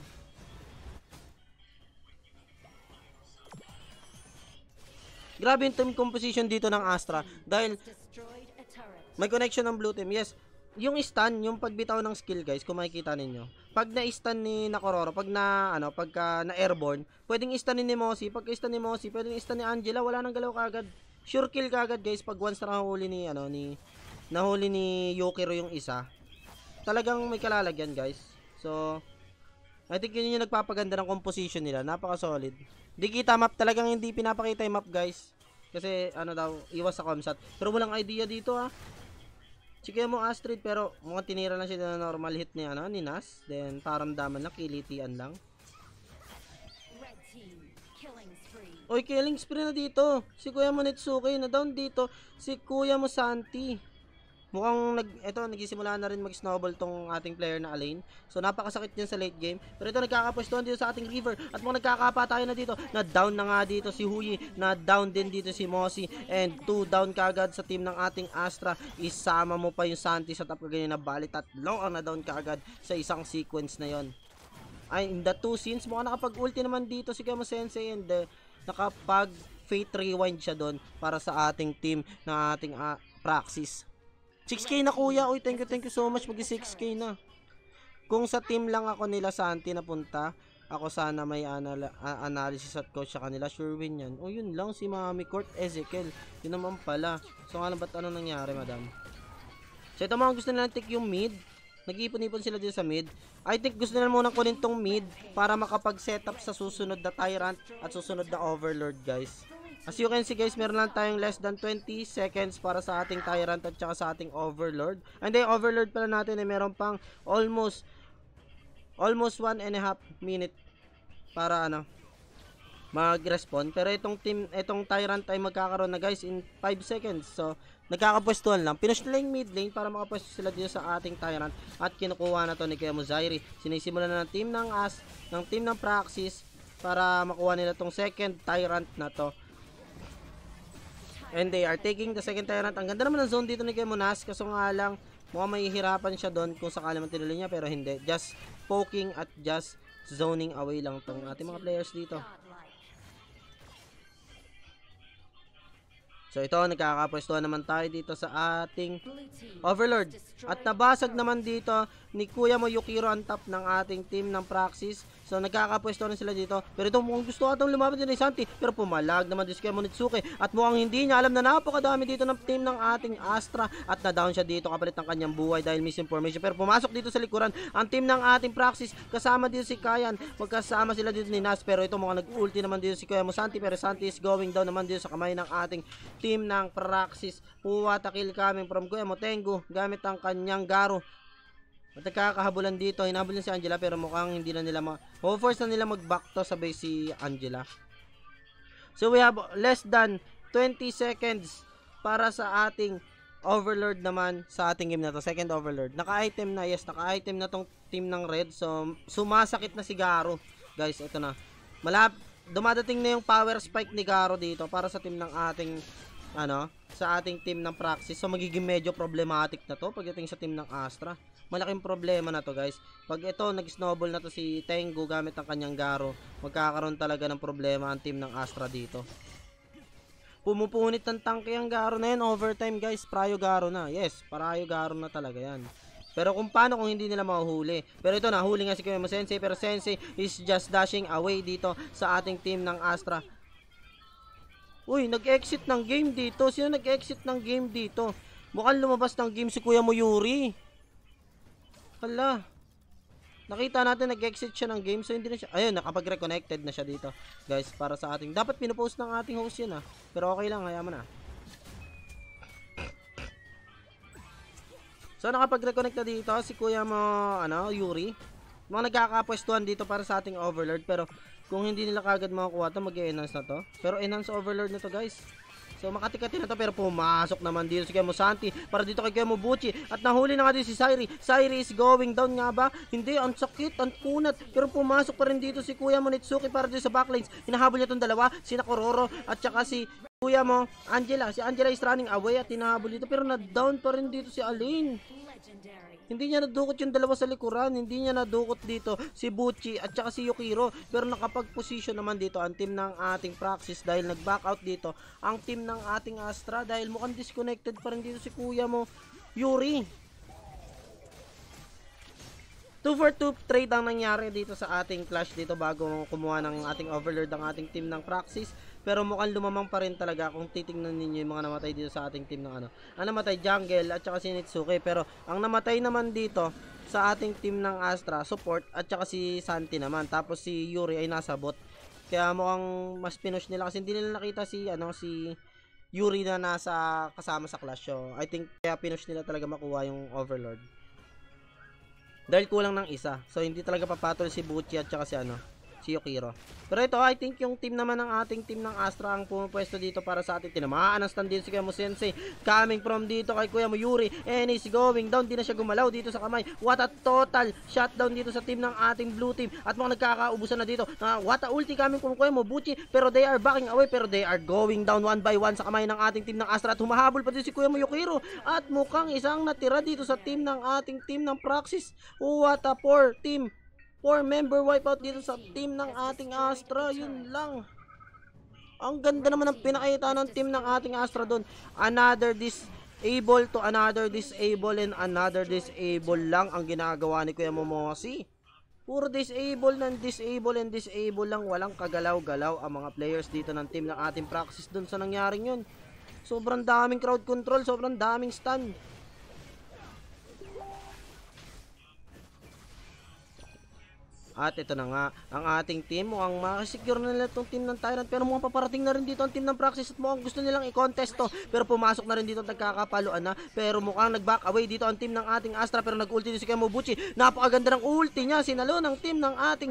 Grabe yung team composition dito ng Astra, dahil May connection ng blue team. Yes. Yung stun, yung pagbitaw ng skill guys, kung makikita ninyo. Pag na-stun ni Nakororo, pagka na-airborne, pwedeng stunin ni Mossy. Pag stun ni Mossy, pwedeng stun ni Angela, wala nang galaw kagad. Sure kill kagad guys, pag once na nahuli ni Yukiro yung isa. Talagang may kalalagyan guys. So, I think yun yung nagpapaganda ng composition nila. Napaka-solid. Di kita map, talagang hindi pinapakita yung map guys. Kasi, iwas sa comsat. Pero walang idea dito ha. Sige mo Astrid, pero mukhang tinira lang siya na normal hit ni Nas. Then paramdaman lang, kilitian lang. Oy, killing spree na dito. Si Kuya mo Netsuke na down dito. Si Kuya mo Santi. Mukhang nagsisimula na rin mag-snowball tong ating player na Alain. So napakasakit din sa late game. Pero ito nagkakapwestuhan dito sa ating River. At mukhang nagkakapa tayo na dito. Na down na nga dito si Huyi. Na down din dito si Mossy. And 2 down kagad sa team ng ating Astra. Isama mo pa yung Santi sa top ganyan na bali. Tatlong ang na down kagad sa isang sequence na yon. Ay, in the 2 scenes, mukhang nakapag-ulti naman dito si Kemo Sensei. And nakapag Fate Rewind siya doon para sa ating team na ating Praxis. 6k na kuya. Uy, thank you so much. Mag 6k na. Kung sa team lang ako nila Santi napunta, ako sana may analysis at coach sa kanila. Sure win yan. O yun lang, si Mami Court Ezekiel. Yun naman pala. So nga lang ba't ano nangyari madam? So ito mga gusto nila take yung mid. Nag-iipon-ipon sila dito sa mid. I think gusto nila munang kunin tong mid para makapag-setup sa susunod na Tyrant at susunod na Overlord guys. As you can see guys, meron lang tayong less than 20 seconds para sa ating Tyrant at saka sa ating Overlord. And then Overlord pala natin ay meron pang almost 1.5 minute para mag-respond. Pero itong Tyrant ay magkakaroon na guys in 5 seconds. So nagkakapwestuhan lang. Pinush nila yung mid lane para makapwesto sila dito sa ating Tyrant at kinukuha na to ni Kemo Zairi. Sinisimulan na ng team ng Praxis para makuha nila tong second Tyrant na to. And they are taking the second Tyrant. Ang ganda naman ng zone dito ni Kemo Nas. Kaso nga lang, mukhang mahihirapan siya doon kung sakali man tinuloy niya. Pero hindi. Just poking at just zoning away lang tong ating mga players dito. So ito, nagkakapwestuhan naman tayo dito sa ating Overlord. At nabasag naman dito ni Kuya mo Yukiro ang top ng ating team ng Praxis. So nagkakapwestuhan na sila dito. Pero ito mukhang gusto atang lumaban din ni Santi. Pero pumalag naman din si Kuya Monitsuke. At mukhang hindi niya alam na napakadami dito ng team ng ating Astra. At na-down siya dito kapalit ng kanyang buhay dahil misinformation. Pero pumasok dito sa likuran ang team ng ating Praxis. Kasama dito si Kayan. Magkasama sila dito ni Nas. Pero ito mukhang nag-ulti naman dito si Kuya mo Santi. Pero Santi is going down naman dito sa kamay ng ating team ng Praxis. Puwata kill coming from Kuya mo Tengu gamit ang kanyang Garo. At nagkakahabulan dito, hinahabol niya si Angela pero mukhang hindi na nila force na nila mag-back to sabay si Angela. So we have less than 20 seconds para sa ating Overlord naman sa ating game na to, second Overlord. Naka-item na, yes, naka-item na tong team ng Red. So sumasakit na si Garo. Guys, ito na. Dumadating na yung power spike ni Garo dito para sa team ng ating sa ating team ng Praxis. So magiging medyo problematic na to pagdating sa team ng Astra. Malaking problema na to guys. Pag ito nag-snowball na to si Tengu gamit ang kanyang Garo, magkakaroon talaga ng problema ang team ng Astra dito. Pumupunit ng tangke ang Garo na yan. Overtime guys, Prayo Garo na. Yes, Prayo Garo na talaga yan. Pero kung paano kung hindi nila mahuhuli. Pero ito nahuli nga si Kuya Sensei. Pero Sensei is just dashing away dito sa ating team ng Astra. Uy, nag-exit ng game dito. Sino nag-exit ng game dito? Mukhang lumabas ng game si Kuya Moyuri. Hala. Nakita natin nag-exit siya ng game. So hindi na siya. Ayun, nakapag-reconnected na siya dito. Guys, para sa ating. Dapat pinupost ng ating host yan Pero okay lang, hayaan mo na. So nakapag-reconnect na dito si Kuya mo, Yuri. Mga nagkakapwestuhan dito para sa ating Overlord. Pero kung hindi nila kagad makakuha ito, mag-enhance na to. Pero enhance Overlord na to guys. So makatikati na to pero pumasok naman dito si Kemo Santi para dito kay Kemo Buchi. At nahuli na nga din si Sairi. Sairi is going down nga ba? Hindi, ang sakit, ang kunat. Pero pumasok pa rin dito si Kuya Monitsuki para dito sa backlines. Hinahabol niya itong dalawa, si Nakororo at saka si Kuya mo, Angela. Si Angela is running away at hinahabol dito pero na-down pa rin dito si Alain. Hindi niya nadukot yung dalawa sa likuran. Hindi niya nadukot dito si Butchie at saka si Yukiro. Pero nakapag-position naman dito ang team ng ating Praxis dahil nag-back out dito ang team ng ating Astra dahil mukhang disconnected pa rin dito si kuya mo, Yuri. 2 for 2 trade ang nangyari dito sa ating clash dito bago kumuha ng ating overlord ang ating team ng Praxis. Pero mukhang lumamang pa rin talaga kung titingnan ninyo yung mga namatay dito sa ating team ng ano. Ang namatay Jungle at saka si Nitsuke. Pero ang namatay naman dito sa ating team ng Astra, support at saka si Santi naman. Tapos si Yuri ay nasa bot. Kaya mukhang mas pinush nila kasi hindi nila nakita si si Yuri na nasa kasama sa clash. So I think kaya pinush nila talaga makuha yung overlord. Dahil kulang ng isa. So hindi talaga papatol si Butchie at saka si Yukiro. Pero ito, I think yung team naman ng ating team ng Astra ang pumapwesto dito para sa ating tinamaan ang stand dito si Kuya mo Sensei. Coming from dito kay Kuya mo Yuri. And he's going down. Di na siya gumalaw dito sa kamay. What a total shutdown dito sa team ng ating blue team. At mga nagkakaubusan na dito. What a ulti coming from Kuya mo Butchie. Pero they are backing away. Pero they are going down one by one sa kamay ng ating team ng Astra. At humahabol pa din si Kuya mo Yukiro. At mukhang isang natira dito sa team ng ating team ng Praxis. What a poor team. 4-member wipeout dito sa team ng ating Astra. Yun lang. Ang ganda naman ng pinakita ng team ng ating Astra doon. Another disable to another disable and another disable lang ang ginagawa ni Kuya Momosi. Puro disable ng disable and disable lang. Walang kagalaw-galaw ang mga players dito ng team ng ating Praxis doon sa nangyaring yun. Sobrang daming crowd control. Sobrang daming stun. At ito na nga, ang ating team, mukhang makasecure na nila itong team ng Tyrant. Pero mukhang paparating na rin dito ang team ng Praxis at mukhang gusto nilang i-contest to. Pero pumasok na rin dito at nagkakapaluan na. Pero mukhang nag-back away dito ang team ng ating Astra. Pero nag-ulti din si Kuya mo Butchie. Napakaganda ng ulti niya. Sinalo ng team ng ating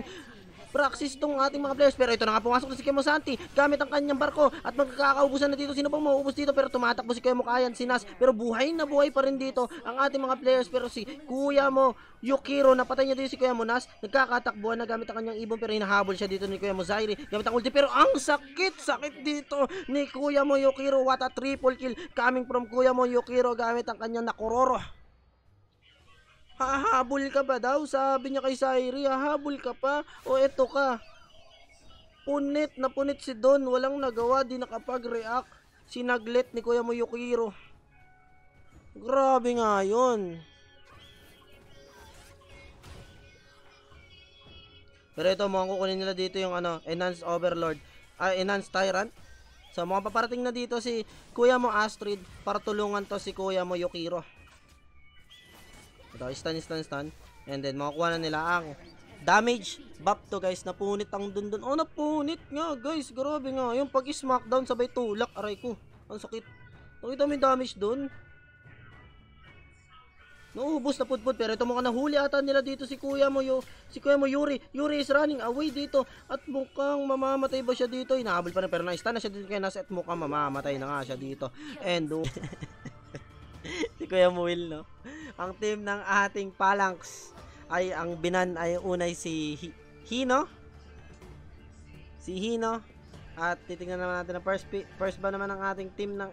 Praxis itong ating mga players. Pero ito na nga, pumasok na si Kuya mo Santi gamit ang kanyang barko at magkakaubusan na dito. Sino pang mauubos dito? Pero tumatakbo si Kuya mo Kayan, si Nas. Pero buhay na buhay pa rin dito ang ating mga players. Pero si Kuya mo Yukiro, napatay niya dito si Kuya mo Nas. Nagkakatakbuhan na gamit ang kanyang ibon pero hinahabol siya dito ni Kuya mo Zairi gamit ang ulti. Pero ang sakit dito ni Kuya mo Yukiro. What a triple kill coming from Kuya mo Yukiro gamit ang kanyang Nakororo. Hahabol ka ba daw? Sabi niya kay Zairi, hahabol ka pa? O eto ka. Punit na punit si Don. Walang nagawa, di nakapag-react. Sinaglit ni Kuya mo Yukiro. Grabe nga yun. Pero ito, mukhang kukunin nila dito yung Enhanced Overlord. Enhanced Tyrant. So, mukhang paparating na dito si Kuya mo Astrid para tulungan to si Kuya mo Yukiro. Ito, stun. And then, makakuha na nila ang damage buff to guys. Napunit ang dun. Oh, napunit nga guys. Grabe nga. Yung pag-smackdown sabay tulak. Aray ko. Ang sakit. Nakita mo yung damage dun? Naubos na pudpud. Pero ito mukhang nahuli ata nila dito si Kuya mo Yuri. Yuri is running away dito. At mukhang mamamatay ba siya dito? Inahabol pa na pero na-stun na siya dito kay Nas. At mukhang mamamatay na nga siya dito. And si Kuya Will, no? Ang team ng ating Phalanx ay ang binan ay unay si Hino. Si Hino. At titingnan naman natin ang first ba naman ng ating team ng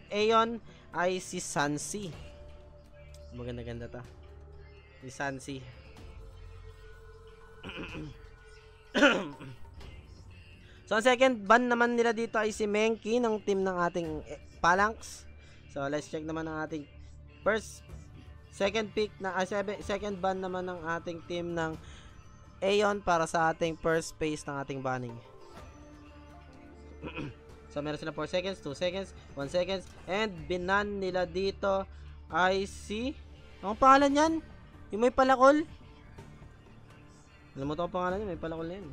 Aeon ay si Sansi. Maganda-ganda ta. Si Sansi. So, ang second ban naman nila dito ay si Menki ng team ng ating Phalanx. So, let's check naman ang ating second ban naman ng ating team ng Aeon para sa ating first phase ng ating banning. So, meron sila 4 seconds, 2 seconds, 1 seconds, and binan nila dito ay si ang pangalan yan? Yung may palakol? Alam mo ito ang pangalan niya, may palakol na yan.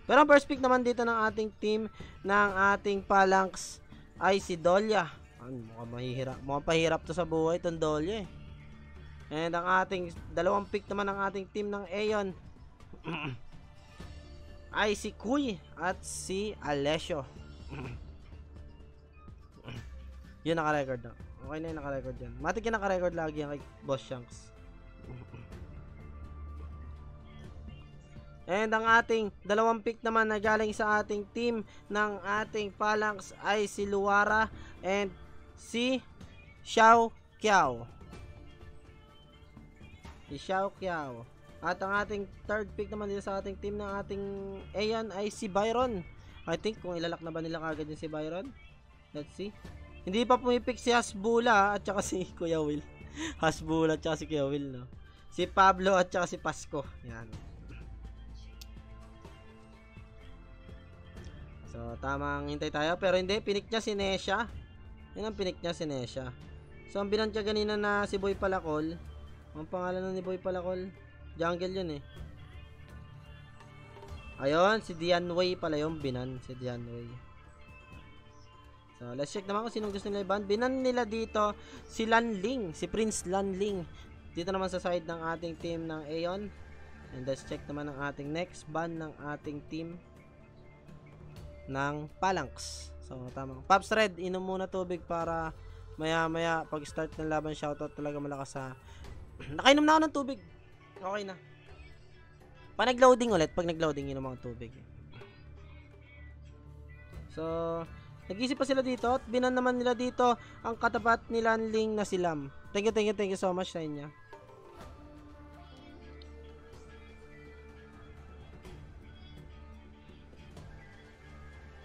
Pero ang first pick naman dito ng ating team ng ating Phalanx ay si Dolia. Mukhang pahirap to sa buhay itong Dolia eh. And ang ating dalawang pick naman ng ating team ng Aeon ay si Kuy at si Alessio. Yun naka-record na. Okay na yung naka-record yan. Matik yung naka-record lagi yan kay Boss Shanks. And ang ating dalawang pick naman na galing sa ating team ng ating Phalanx ay si Luara and si Xiao Kiao. si Xiao Qiao. At ang ating third pick naman dito sa ating team ng ating Aeon ay si Byron. I think kung ilalak na ba nila kagad yung si Byron. Let's see. Hindi pa pumipick si Hasbula at saka si Kuya Will. Hasbula at saka si Kuya Will, no? Si Pablo at saka si Pasko. Yan. So, tamang hintay tayo. Pero hindi, pinik niya si Nesha. Yan ang pinik niya si Nesha. So, ang binantya ganina na si Boy Palakol. Ang pangalan na ni Boy Palakol? Jungle yun eh. Ayun, si Dianway pala yung binan. Si Dianway. So, let's check naman kung sinong gusto nila i-ban. Binan nila dito si Lanling. Si Prince Lanling. Dito naman sa side ng ating team ng Aeon. And let's check naman ang ating next ban ng ating team ng Phalanx. So, tama. Pops Red, inom muna tubig para maya-maya pag start ng laban, shoutout talaga malakas sa... Nakainom na ako ng tubig. Okay na. Pag nag-loading ulit, pag nag-loading, inom ako tubig. So, nag-isip pa sila dito at binan naman nila dito ang katapat ni Lanling na si Lam. Thank you so much sa inyo.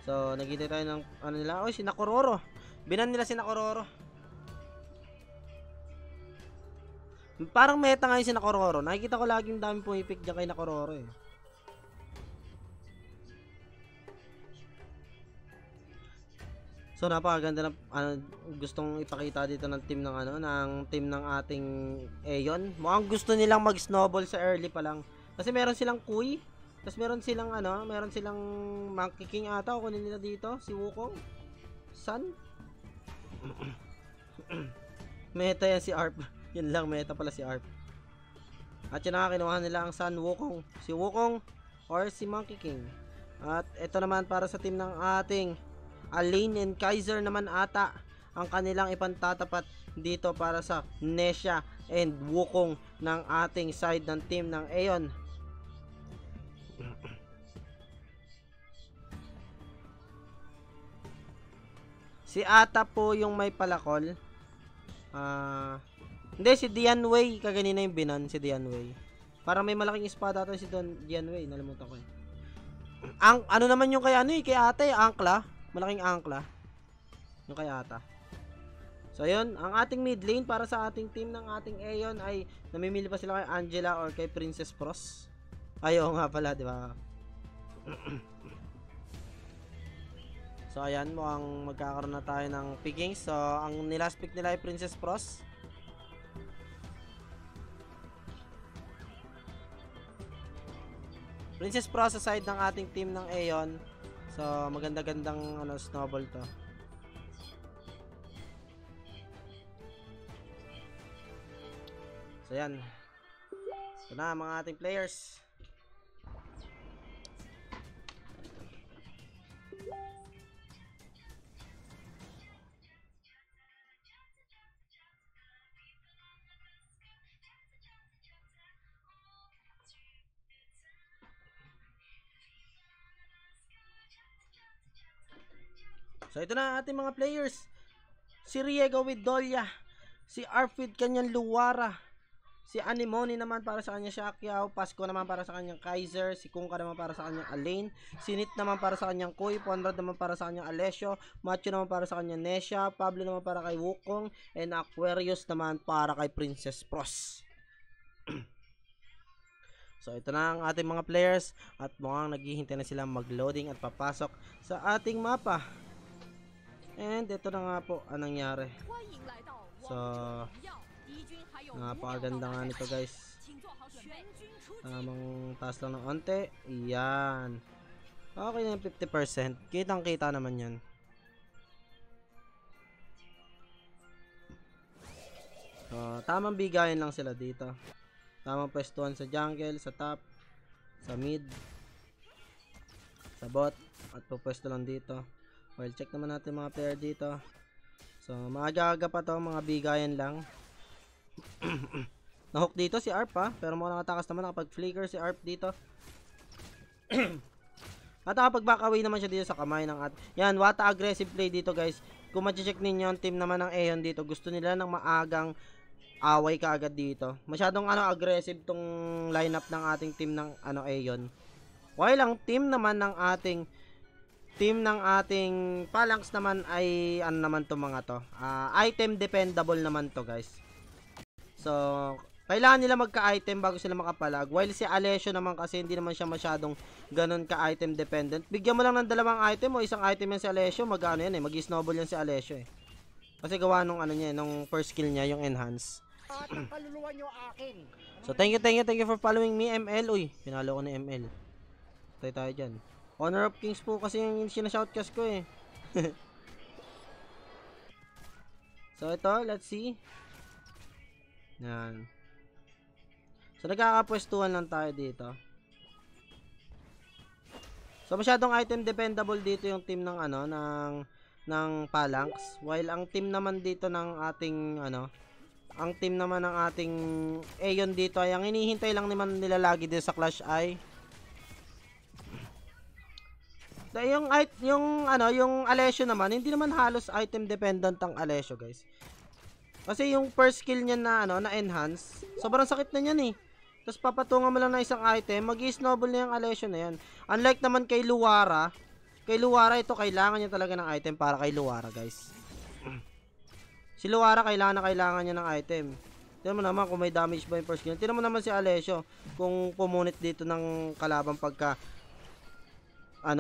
So, naghintay tayo ng ano nila. Oy, si Nakororo. Binan nila si Nakororo. Parang meta ngayon si Nakororo. Nakikita ko laging dami pumipik dyan kay Nakororo eh. So, napakaganda na gustong ipakita dito ng team ng team ng ating Aeon. Mukhang gusto nilang mag-snowball sa early pa lang. Kasi meron silang Kui. Tapos meron silang Monkey King ata o kunin nila dito, si Wukong. Sun. Meta yan si Arp. Yun lang, meta pala si Arp. At yun na, kinuha nila ang Sun, Wukong. Si Wukong or si Monkey King. At ito naman para sa team ng ating Alain and Kaiser naman ata ang kanilang ipantatapat dito para sa Nesha and Wukong ng ating side ng team ng Aeon. Si ata po yung may palakol. Hindi, si Dianway. Kaganina yung binan, si Dianway. Parang may malaking espada ito si Dianway. Nalimutan ko. Ano naman yung kay kay ate, angkla. Malaking angkla. Yung kay ata. So, yun. Ang ating mid lane para sa ating team ng ating Aeon ay namimili pa sila kay Angela or kay Princess Pros. Ayaw nga pala, di ba? So, ayan. Mukhang magkakaroon na tayo ng picking. So, ang nilast pick nila ay Princess Pros. Princess Pros sa side ng ating team ng Aeon. So, maganda-gandang snowball to. So, yan. Ito na mga ating players. So, ito na ating mga players. Si Riego with Dolia. Si Arp with kanyang Luwara. Si Anemone naman para sa kanya Xiao. Pasko naman para sa kanyang Kaiser. Si Kungka naman para sa kanyang Alain. Si Nit naman para sa kanyang Kui. Ponrad naman para sa kanyang Alessio. Macho naman para sa kanyang Nesha. Pablo naman para kay Wukong. And Aquarius naman para kay Princess Pros. So, ito na ang ating mga players. At mukhang naghihintay na sila mag-loading at papasok sa ating mapa. And ito na nga po ang nangyari. So, napakaganda nga nito guys. Tamang taas lang ng onte. Yan. Okay na yung 50%. Kitang kita naman yan. So, tamang bigayan lang sila dito. Tamang pwestuhan sa jungle, sa top, sa mid, sa bot, at pupwesto lang dito. Well, check naman natin mga player dito. So, maaga-aga pa to, mga bigayan lang. Nahook dito si Arp ha, pero mga nakatakas naman, nakapag-flicker si Arp dito. At nakapag-back away naman siya dito sa kamay ng yan, Wata aggressive play dito guys. Kung ma-check ninyo ang team naman ng Aeon dito, gusto nila ng maagang away ka agad dito. Masyadong aggressive tong lineup ng ating team ng Aeon. While ang team ng ating Phalanx naman ay naman to mga to. Item dependable naman to, guys. So, kailangan nila magka-item bago sila makapalag. While si Alessio naman kasi hindi naman siya masyadong ganun ka-item dependent. Bigyan mo lang ng dalawang item o isang item yan si Alessio, mag-ano yan eh, mag-snowball yan si Alessio eh. Kasi gawa nung nung first skill niya, yung enhance. So, thank you for following me, ML. Uy, pinalo ko ni ML. Tayo dyan. Honor of Kings po kasi yung sinashoutcast ko eh. So, ito, let's see. Yan. So, nagkakapwestuhan lang tayo dito. So, masyadong item dependable dito yung team ng ng Phalanx. While ang team naman dito ng ating ang team naman ng ating Aeon dito ay ang hinihintay lang naman nila lagi dito sa Clash ay yung Alessio naman, hindi naman halos item dependent ang Alessio, guys. Kasi yung first skill niya na na enhance, sobrang sakit na niyan eh. Tapos papatungan mo lang ng isang item, magi-snowball na yung Alessio na yan. Unlike naman kay Luara ito kailangan niya talaga ng item para kay Luara, guys. Si Luara kailangan niya ng item. Tingnan mo naman kung may damage ba yung first skill. Tingnan mo naman si Alessio kung pumunit dito ng kalaban pagka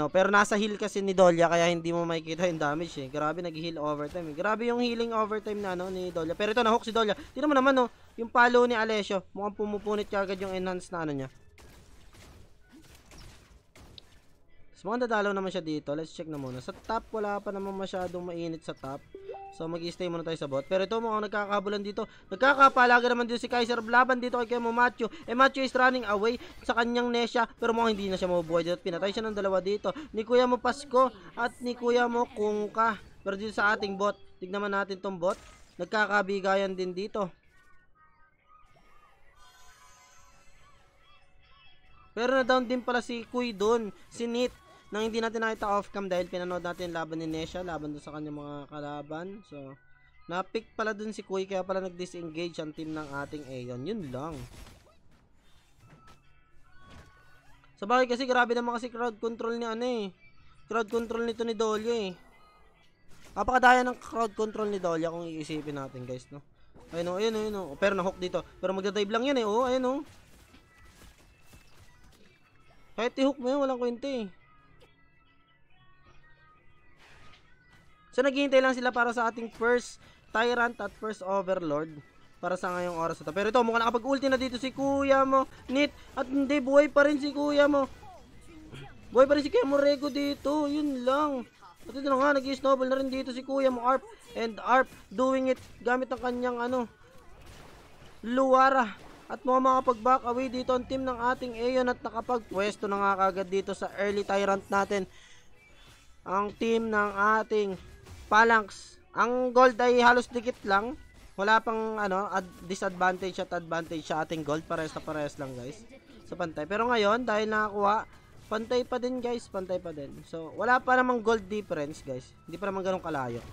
pero nasa heal kasi ni Dolia kaya hindi mo makikita yung damage eh. Grabe nag-heal overtime eh. Grabe yung healing overtime na ni Dolia. Pero ito na-hook si Dolia. Tingnan mo naman yung palo ni Alessio. Mukhang pumupunit kagad yung enhance na niya. So mukhang dadalaw naman siya dito. Let's check na muna. Sa top wala pa naman masyadong mainit sa top. So mag-i-stay muna tayo sa bot. Pero ito mukhang nagkakabulan dito. Nagkakapalaga naman dito si Kaiser. Laban dito kay Kemo Matthew. Matthew is running away sa kanyang Nesha. Pero mukhang hindi na siya mabubuhay dito. Pinatay siya ng dalawa dito. Ni Kuya mo Pasko at ni Kuya mo Kungka. Pero dito sa ating bot. Tignan natin tong bot. Nagkakabigayan din dito. Pero na-down din pala si Kuy dun. Si Nit. Nang hindi natin nakita off-cam dahil pinanood natin laban ni Nesha, laban doon sa kanyang mga kalaban. So, na-pick pala dun si Kuy, kaya pala nag-disengage ang team ng ating Aeon. Yun lang. Sa bagay kasi, grabe naman kasi crowd control ni crowd control nito ni Dolia eh. Napakadaya ng crowd control ni Dolia kung iisipin natin, guys, no? Ayun o. Pero na-hook dito. Pero magdadive lang yan eh, oh. Ayun o. Kahit i-hook mo yun, walang kwenta eh. So, naghihintay lang sila para sa ating first Tyrant at first Overlord para sa ngayong oras ito. Pero ito, mukhang nakapag-ulti na dito si Kuya mo, Nit. At hindi, buhay pa rin si Kuya mo. Buhay pa rin si Kuya mo, Rego dito. Yun lang. At ito na nga, nag-snowball na rin dito si Kuya mo, Arp. And Arp doing it gamit ang kanyang Luara. At makapag-back away dito ang team ng ating Aeon at nakapagpwesto na nga kagad dito sa early Tyrant natin. Ang team ng ating Phalanx. Ang gold ay halos dikit lang. Wala pang disadvantage at advantage sa ating gold. Pares na pares lang, guys. Sa pantay. Pero ngayon, dahil nakakuha, pantay pa din, guys. Pantay pa din. So, wala pa namang gold difference, guys. Hindi pa naman ganun kalayo.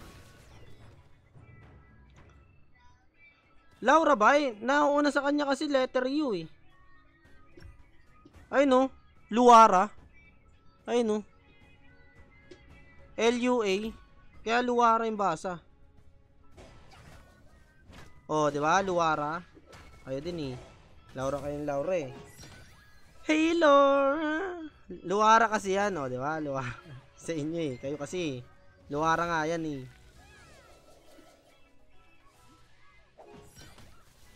Laura ba? Nauuna sa kanya kasi letter U eh. Ay no. Luara. Ay no. L-U-A. Kaya Luara yung basa. Oh, di ba? Luara. Kayo din eh. Laura kayong Laura eh. Hey Laura. Luara kasi yan, oh, di ba? Luara. Sa inyo eh. Kayo kasi. Luara nga yan eh.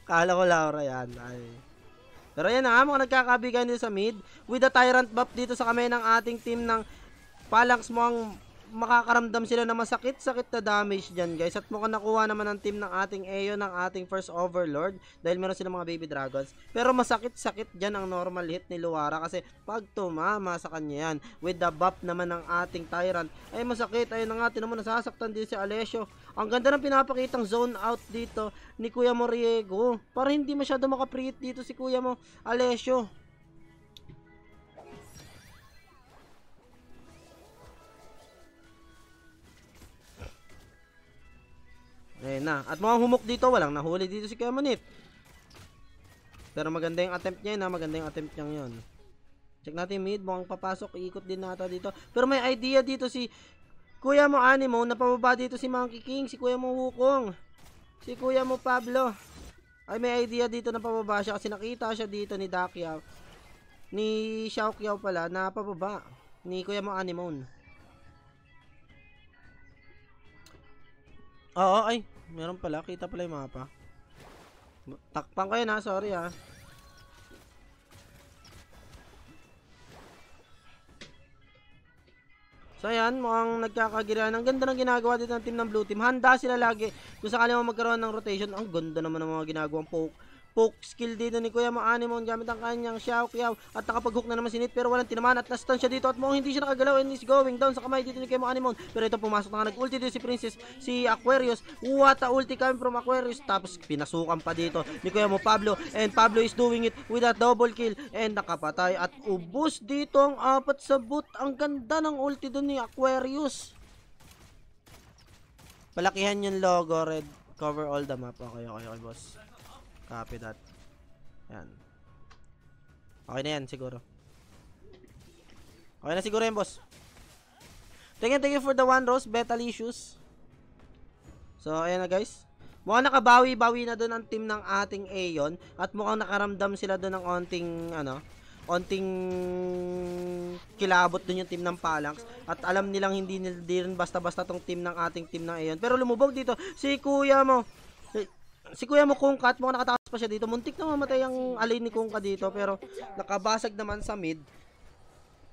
Kala ko Laura yan. Ay. Pero yan na nga, mga nagkakabigan dito sa mid. With the Tyrant buff dito sa kamay ng ating team ng Phalanx, mo ang makakaramdam sila na masakit-sakit na damage dyan, guys. At mukhang nakuha naman ng team ng ating Aeon ng ating first Overlord dahil meron silang mga baby dragons. Pero masakit-sakit dyan ang normal hit ni Luara kasi pag tumama sa kanya yan with the buff naman ng ating Tyrant ay masakit. Ayun na nga, tinan mo, nasasaktan din si Alessio. Ang ganda ng pinapakitang zone out dito ni Kuya mo Riego para hindi masyado makapreet dito si Kuya mo Alessio. na. At mukhang humok dito. Walang nahuli dito si Kuya Monit. Pero maganda yung attempt niya yun, ha. Maganda yung attempt niya yun. Check natin mid. Mukhang papasok. Iikot din nata dito. Pero may idea dito si Kuya mo Animo. Napababa dito si Monkey King. Si Kuya mo Wukong. Si Kuya mo Pablo. Ay, may idea dito na pababa siya. Kasi nakita siya dito ni Dakyao. Ni Xiaoqiao pala. Na pababa. Ni Kuya mo Animon. Oo, ay. Meron pala. Kita pala yung mapa. Takpan kayo na, sorry ha. So ayan, mukhang nagkakagirian. Ang ganda ng ginagawa dito ng team ng Blue Team. Handa sila lagi kung sakali mo magkaroon ng rotation. Ang ganda naman ng mga ginagawang poke skill dito ni Kuya Maanemon gamit ang kanyang Xiaoqiao at nakapag-hook na naman si Nit pero walang tinamaan at na-stun siya dito at mukhang hindi siya nakagalaw and is going down sa kamay dito ni Kuya Maanemon. Pero ito pumasok na nga, nag-ulti dito si Princess, si Aquarius. What a ulti coming from Aquarius, tapos pinasukan pa dito ni Kuya mo Pablo and Pablo is doing it with a double kill and nakapatay at ubos dito ang apat sa boot. Ang ganda ng ulti doon ni Aquarius. Palakihan yung logo, red, cover all the map. Okay, boss. Copy that. Yan. Okay na yan siguro. Okay na siguro yan, boss. Thank you for the 1 rose, Betalicious. So, ayan na guys. Mukhang nakabawi-bawi na doon ang team ng ating Aeon. At mukhang nakaramdam sila doon ng onting kilabot doon yung team ng Phalanx. At alam nilang hindi rin basta-basta tong team ng ating team ng Aeon. Pero lumubog dito si Kuya mo. Si Kuya mo Kungka at mukhang nakatakas pa siya dito. Muntik na mamatay ang alay ni Kungka dito. Pero nakabasag naman sa mid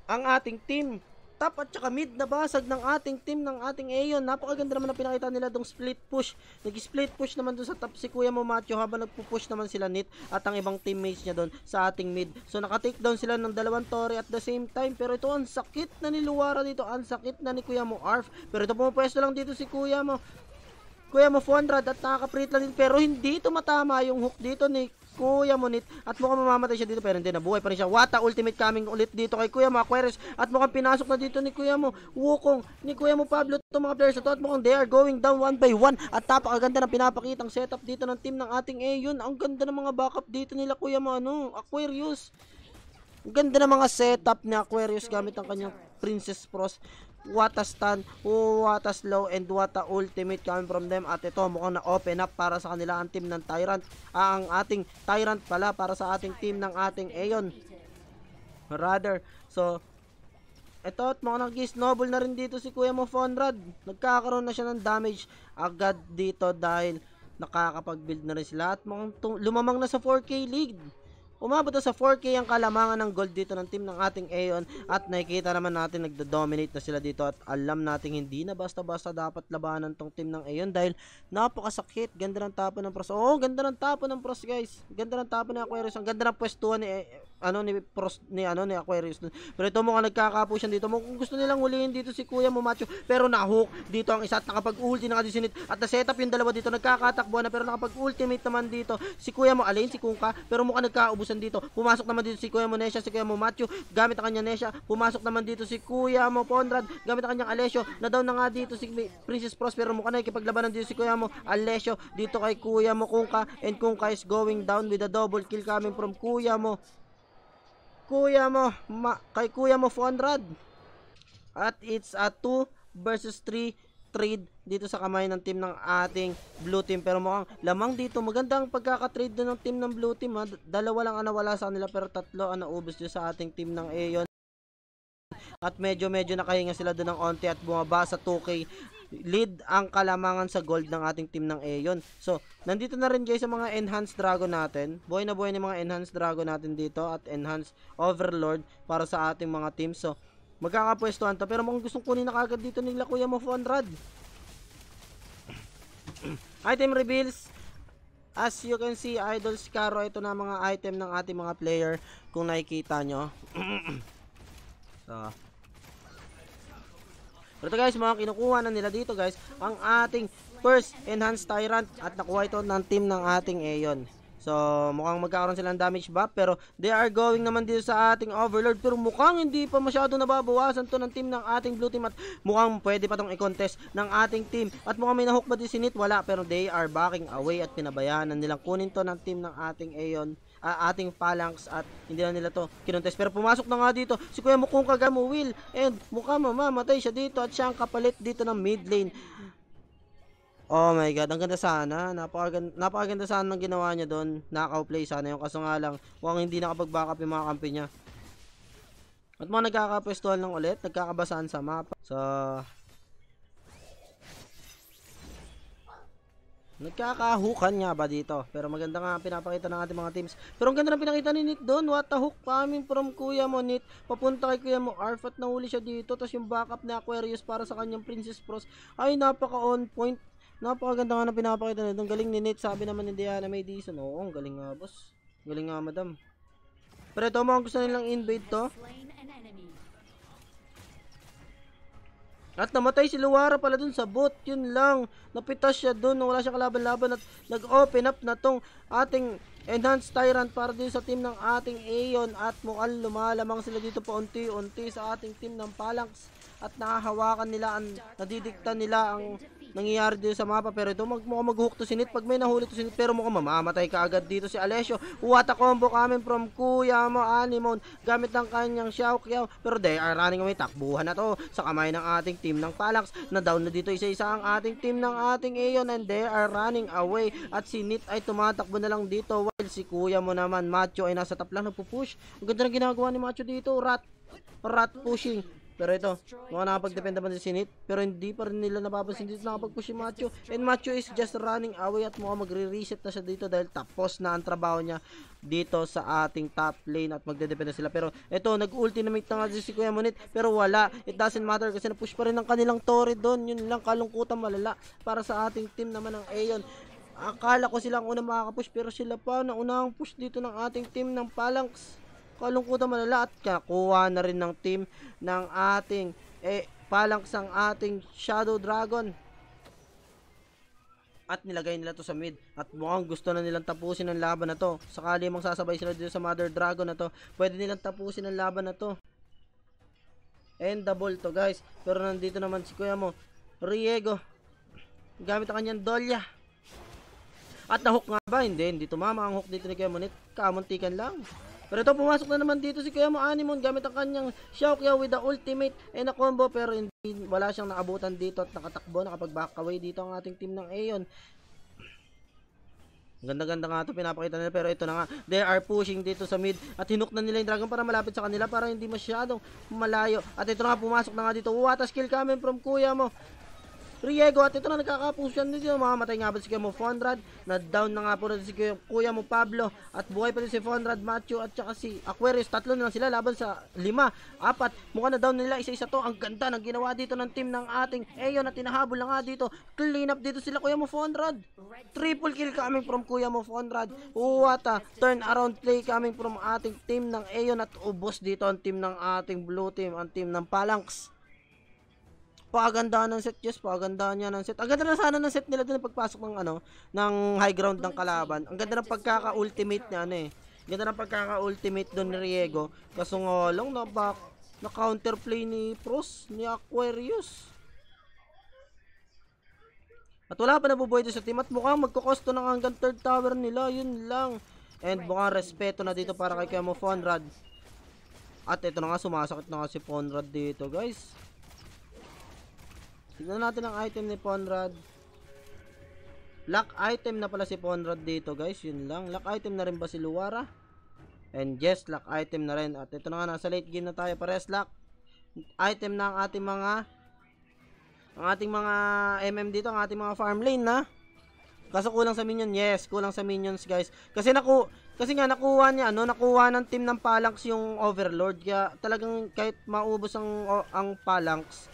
ang ating team. Top at saka mid nabasag ng ating team ng ating Aeon. Napakaganda naman na pinakita nila dong split push. Nag-split push naman doon sa top si Kuya mo Macho habang nagpo-push naman sila Nit at ang ibang teammates niya doon sa ating mid. So naka-take down sila ng dalawang Tori at the same time. Pero ito ang sakit na ni Luwara dito. Ang sakit na ni Kuya mo Arf. Pero ito pumapwesto lang dito si Kuya mo 400 at nakaka-prit lang din pero hindi ito matama yung hook dito ni Kuya mo Nit at mukhang mamamatay siya dito pero hindi, nabuhay pa rin siya. What a ultimate coming ulit dito kay Kuya mo Aquarius at mukhang pinasok na dito ni Kuya mo Wukong, ni Kuya mo Pablo itong mga players na to at mukhang they are going down 1 by 1 at napakaganda ng pinapakitang setup dito ng team ng ating Aeon. Ang ganda ng mga backup dito nila Kuya mo Aquarius. Ang ganda ng mga setup ni Aquarius gamit ang kanyang Princess Pros. What a stun, what a slow, and what a ultimate coming from them. At ito mukhang na-open up para sa kanila ang team ng Tyrant. Ang ating Tyrant pala para sa ating team ng ating Aeon. Rather, so, ito at mukhang nag-snowball na rin dito si Kuya mo Fonrad. Nagkakaroon na siya ng damage agad dito dahil nakakapag-build na rin sila. At mukhang lumamang na sa 4K league. Umabot na sa 4K ang kalamangan ng gold dito ng team ng ating Aeon at nakikita naman natin nagdo-dominate na sila dito at alam natin hindi na basta-basta dapat labanan tong team ng Aeon dahil napakasakit. Ganda ng tapo ng pros. Oh, ganda ng tapo ng pros guys. Ganda ng tapo ng Aquarius. Ang ganda ng pwestuhan ni Aquarius. Pero ito mukhang nagkakapush dito. Kung gusto nilang hulihin dito si Kuya mo Macho pero na-hook dito ang isa at nakapag-ulti na kasi at na-setup yung dalawa dito. Nagkakatakbo na pero nakapag-ultimate naman dito si Kuya mo Alain, si Kungka pero mukhang nagkaubusan dito. Pumasok naman dito si Kuya mo Nesha, si Kuya mo Macho gamit ang kanyang Nesha. Pumasok naman dito si Kuya mo Ponrad gamit ang kanyang Alessio. Na down na nga dito si Princess Prospero. Mukhang nakikipaglabanan dito si Kuya mo Alessio dito kay Kuya mo Kungka and Kungka is going down with a double kill coming from Kuya mo kay Kuya mo Fonrad. At it's a 2 versus 3 trade dito sa kamay ng team ng ating Blue Team. Pero mukhang lamang dito. Magandang pagkaka-trade doon ng team ng Blue Team. Dalawa lang ang nawala sa kanila pero tatlo ang naubos dito sa ating team ng Aeon. At medyo nakahinga sila doon ng onte at bumaba sa 2K lead ang kalamangan sa gold ng ating team ng Aeon. So, nandito na rin guys sa mga enhanced dragon natin. Buhay na buhay ng mga enhanced dragon natin dito at enhanced overlord para sa ating mga team. So, magkakapwestuhan to. Pero kung gustong kunin na kagad dito nila Kuya mo Fonrad. Item reveals. As you can see, Idol Scaro, ito na mga item ng ating mga player kung nakikita nyo. So, pero ito guys, mga kinukuha na nila dito guys, ang ating first enhanced Tyrant at nakuha ito ng team ng ating Aeon. So, mukhang magkakaroon sila ng damage buff, pero they are going naman dito sa ating Overlord. Pero mukhang hindi pa masyado nababawasan to ng team ng ating blue team, at mukhang pwede pa tong i-contest ng ating team. At mukhang may nahook ba din si Nit? Wala, pero they are backing away at pinabayaan nilang kunin to ng team ng ating Aeon, ating Phalanx, at hindi na nila to kinontest. Pero pumasok na nga dito si Kuya Mukong Kagamo Will, and mukhang mamamatay siya dito at siya ang kapalit dito ng mid lane. Oh my god, ang ganda sana. Napakaganda sana ng ginawa niya doon. Knockout play sana yung, kaso nga lang mukhang hindi nakapag-backup yung mga kampi niya. At mga nagkakapwestuhan lang ulit, nagkakabasaan sa mapa. So, nagkakahukan nga ba dito? Pero maganda nga pinapakita ng ating mga teams. Pero ang ganda ng pinakita ni Nit doon. What a hook coming from Kuya mo, Nit. Papunta kay Kuya mo Arf, at nahuli siya dito. Tapos yung backup na Aquarius para sa kanyang Princess Frost ay napaka on point. Napakaganda nga na pinapakita nito. Ang galing ni Nit. Sabi naman ni Diana May Dizon. Oo, ang galing nga, boss. Galing nga, madam. Pero ito, mga gusto nilang invade to. At namatay si Luara pala dun sa bot. Yun lang. Napitas siya dun. Wala siya kalaban-laban. At nag-open up na tong ating Enhanced Tyrant para din sa team ng ating Aeon. At mukhang lumalamang sila dito pa unti-unti sa ating team ng Phalanx. At nakahawakan nila, nadidikta nila ang nangyayari dito sa mapa. Pero ito mukhang mag-hook to si Nit. Pag may nahuli to si Nit, pero mukhang mamamatay ka agad dito si Alessio. What a combo coming from Kuya mo Anemone gamit ng kanyang Xiaoqiao. Pero they are running away. Takbuhan na to sa kamay ng ating team ng Phalanx. Na down na dito isa-isa ang ating team ng ating Aeon, and they are running away. At si Nit ay tumatakbo na lang dito, while si Kuya mo naman Macho ay nasa top lang, nagpupush. Ang ganda ng ginagawa ni Macho dito. Rat pushing. Pero ito, mga nakapag-dependa pa si Nit, pero hindi pa rin nila napapansin dito nakapag-push si Macho. And Macho is just running away, at mukhang magre-reset na siya dito dahil tapos na ang trabaho niya dito sa ating top lane at magdedependa sila. Pero ito, nag-ultimate na nga si Kuya Monit, pero wala. It doesn't matter kasi na-push pa rin ang kanilang Torre doon. Yun lang, kalungkutan malala para sa ating team naman ng Aeon. Akala ko silang unang makakapush, pero sila pa na unang push dito ng ating team ng Phalanx. Kalungkutan malala, at kakuha na rin ng team ng ating Phalanx ang ating Shadow Dragon. At nilagay nila to sa mid. At mukhang gusto na nilang tapusin ang laban na to. Sakali mang sasabay sila dito sa Mother Dragon na to, pwede nilang tapusin ang laban na to. Endable to, guys. Pero nandito naman si Kuya mo Riego gamit ang kanyang Dolya. At nahook nga ba? Hindi tumama ang hook dito ni Kuya Monit. Kamuntikan lang. Pero ito, pumasok na naman dito si Kuya mo Anemone gamit ang kanyang Xiaoqiao with the ultimate and a combo, pero wala siyang naabutan dito at nakatakbo, nakapag-back away dito ang ating team ng Aeon. Ganda-ganda nga ito pinapakita nila, pero ito na nga, they are pushing dito sa mid at hinuk na nila yung dragon para malapit sa kanila para hindi masyadong malayo. At ito na nga, pumasok na nga dito. What a skill coming from Kuya mo Riego, at ito na nagkakapusyan dito. Mamamatay nga ba si Kuya mo Fonrad? Na down na nga po na si Kuya mo Pablo. At buhay pa rin si Fonrad, Macho, at saka si Aquarius. Tatlo na lang sila laban sa 5, 4. Mukhang na down nila isa-isa to. Ang ganda ng ginawa dito ng team ng ating Aeon, at tinahabol na nga dito. Clean up dito sila Kuya mo Fonrad. Triple kill coming from Kuya mo Fonrad. What a turn around play coming from ating team ng Aeon, at ubos dito ang team ng ating blue team, ang team ng Phalanx. Pagandaan ng set, yes, pagandaan niya ng set. Ang ganda na sana ng set nila doon pagpasok ng ng high ground ng kalaban. Ang ganda ng pagkaka-ultimate niya Ganda ng pagkaka-ultimate doon ni Riego. Kaso nga lang na counterplay ni Pros, ni Aquarius. At wala pa nabubuhay doon sa team, at mukhang magkokosto ng hanggang third tower nila, yun lang. And mukhang respeto na dito para kay Kuya mo Fonrad. At ito na nga, sumasakit na nga si Fonrad dito, guys. Tignan natin ang item ni Fonrad. Lock item na pala si Fonrad dito, guys. Yun lang. Lock item na rin ba si Luara? And yes, lock item na rin. At ito na nga, nasa late game na tayo. Pares lock item na ang ating mga MM dito, ang ating mga farm lane na. Kaso kulang sa minion. Yes, kulang sa minions, guys. Kasi nga nakuha niya, nakuha ng team ng Phalanx yung Overlord. Kaya talagang kahit maubos ang Phalanx,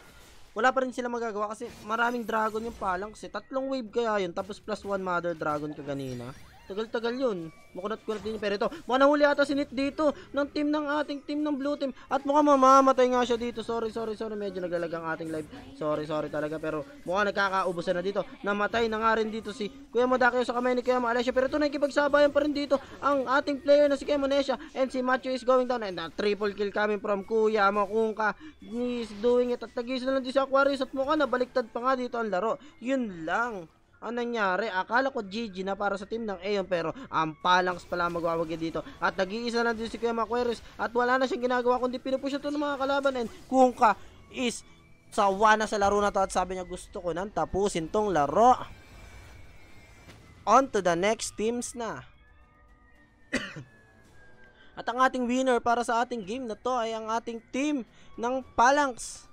wala pa rin sila magagawa kasi maraming dragon yung Phalanx. 3 wave kaya yun, tapos +1 Mother Dragon ka ganina. Tagal-tagal yun. Makunat-kunat din. Pero ito, mukhang nahuli ata si Nit dito ng team ng ating team ng blue team. At mukhang mamamatay nga siya dito. Sorry. Medyo naglalag ang ating live. Sorry talaga. Pero mukhang nagkakaubusan na dito. Namatay na nga rin dito si Kuya Modakio sa kamay ni Kuya Alessia. Pero ito nakikipagsabayan pa rin dito ang ating player na si Kuya Monesha. And si Matthew is going down. And a triple kill coming from Kuya Makungka. He's doing it. At tagis na lang din si Aquarius. At mukhang nabaliktad pa nga dito ang laro. Yun lang ang nangyari. Akala ko GG na para sa team ng Aeon, pero ang Phalanx pala magwawagi dito. At nag-iisa na din si Kuya Aquarius at wala na siyang ginagawa kundi pinupush ito ng mga kalaban. And Kungka is sawa na sa laro na to at sabi niya gusto ko nang tapusin tong laro. On to the next teams na. At ang ating winner para sa ating game na to ay ang ating team ng Phalanx.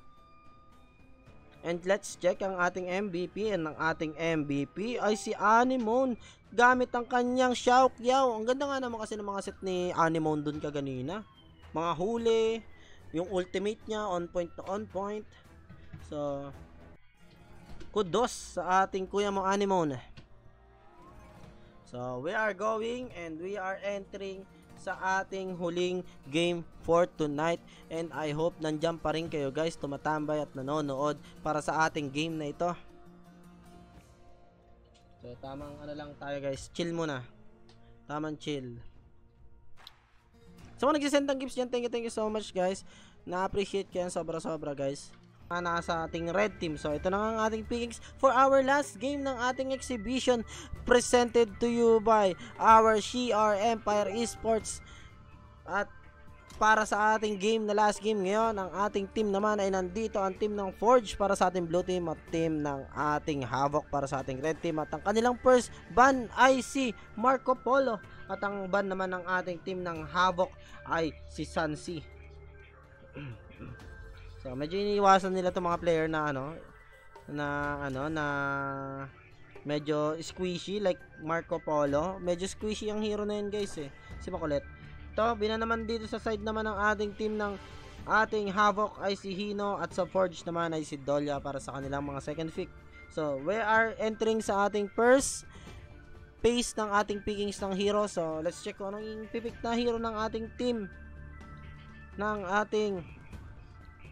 And let's check ang ating MVP. And ang ating MVP ay si Anemone gamit ang kanyang Xiaoqiao. Ang ganda nga naman kasi ng mga set ni Anemone dun kaganina. Mga huli, yung ultimate niya, on point to on point. So, kudos sa ating kuya mo Anemone. So, we are going and we are entering sa ating huling game for tonight. And I hope nandyan pa rin kayo guys, tumatambay at nanonood para sa ating game na ito. So tamang ano lang tayo guys, chill muna. Tamang chill. So mga nagsisend ng gifts dyan, thank you so much guys. Na-appreciate ko yan sobra guys. Nasa ating red team. So ito na nga ang ating pickings for our last game ng ating exhibition, presented to you by our CR Empire Esports. At para sa ating game na last game ngayon, ang ating team naman ay nandito, ang team ng Forge para sa ating blue team at team ng ating Havoc para sa ating red team. At ang kanilang first ban ay si Marco Polo at ang ban naman ng ating team ng Havoc ay si Sansi. So, medyo iniiwasan nila itong mga player na na medyo squishy like Marco Polo. Medyo squishy ang hero na yun guys eh. Si makulit. Ito, bina naman dito sa side naman ng ating team ng ating Havoc ay si Hino at sa Forge naman ay si Dolia para sa kanilang mga second pick. So, we are entering sa ating first phase ng ating pickings ng hero. So, let's check kung anong yung pipick na hero ng ating team. Ng ating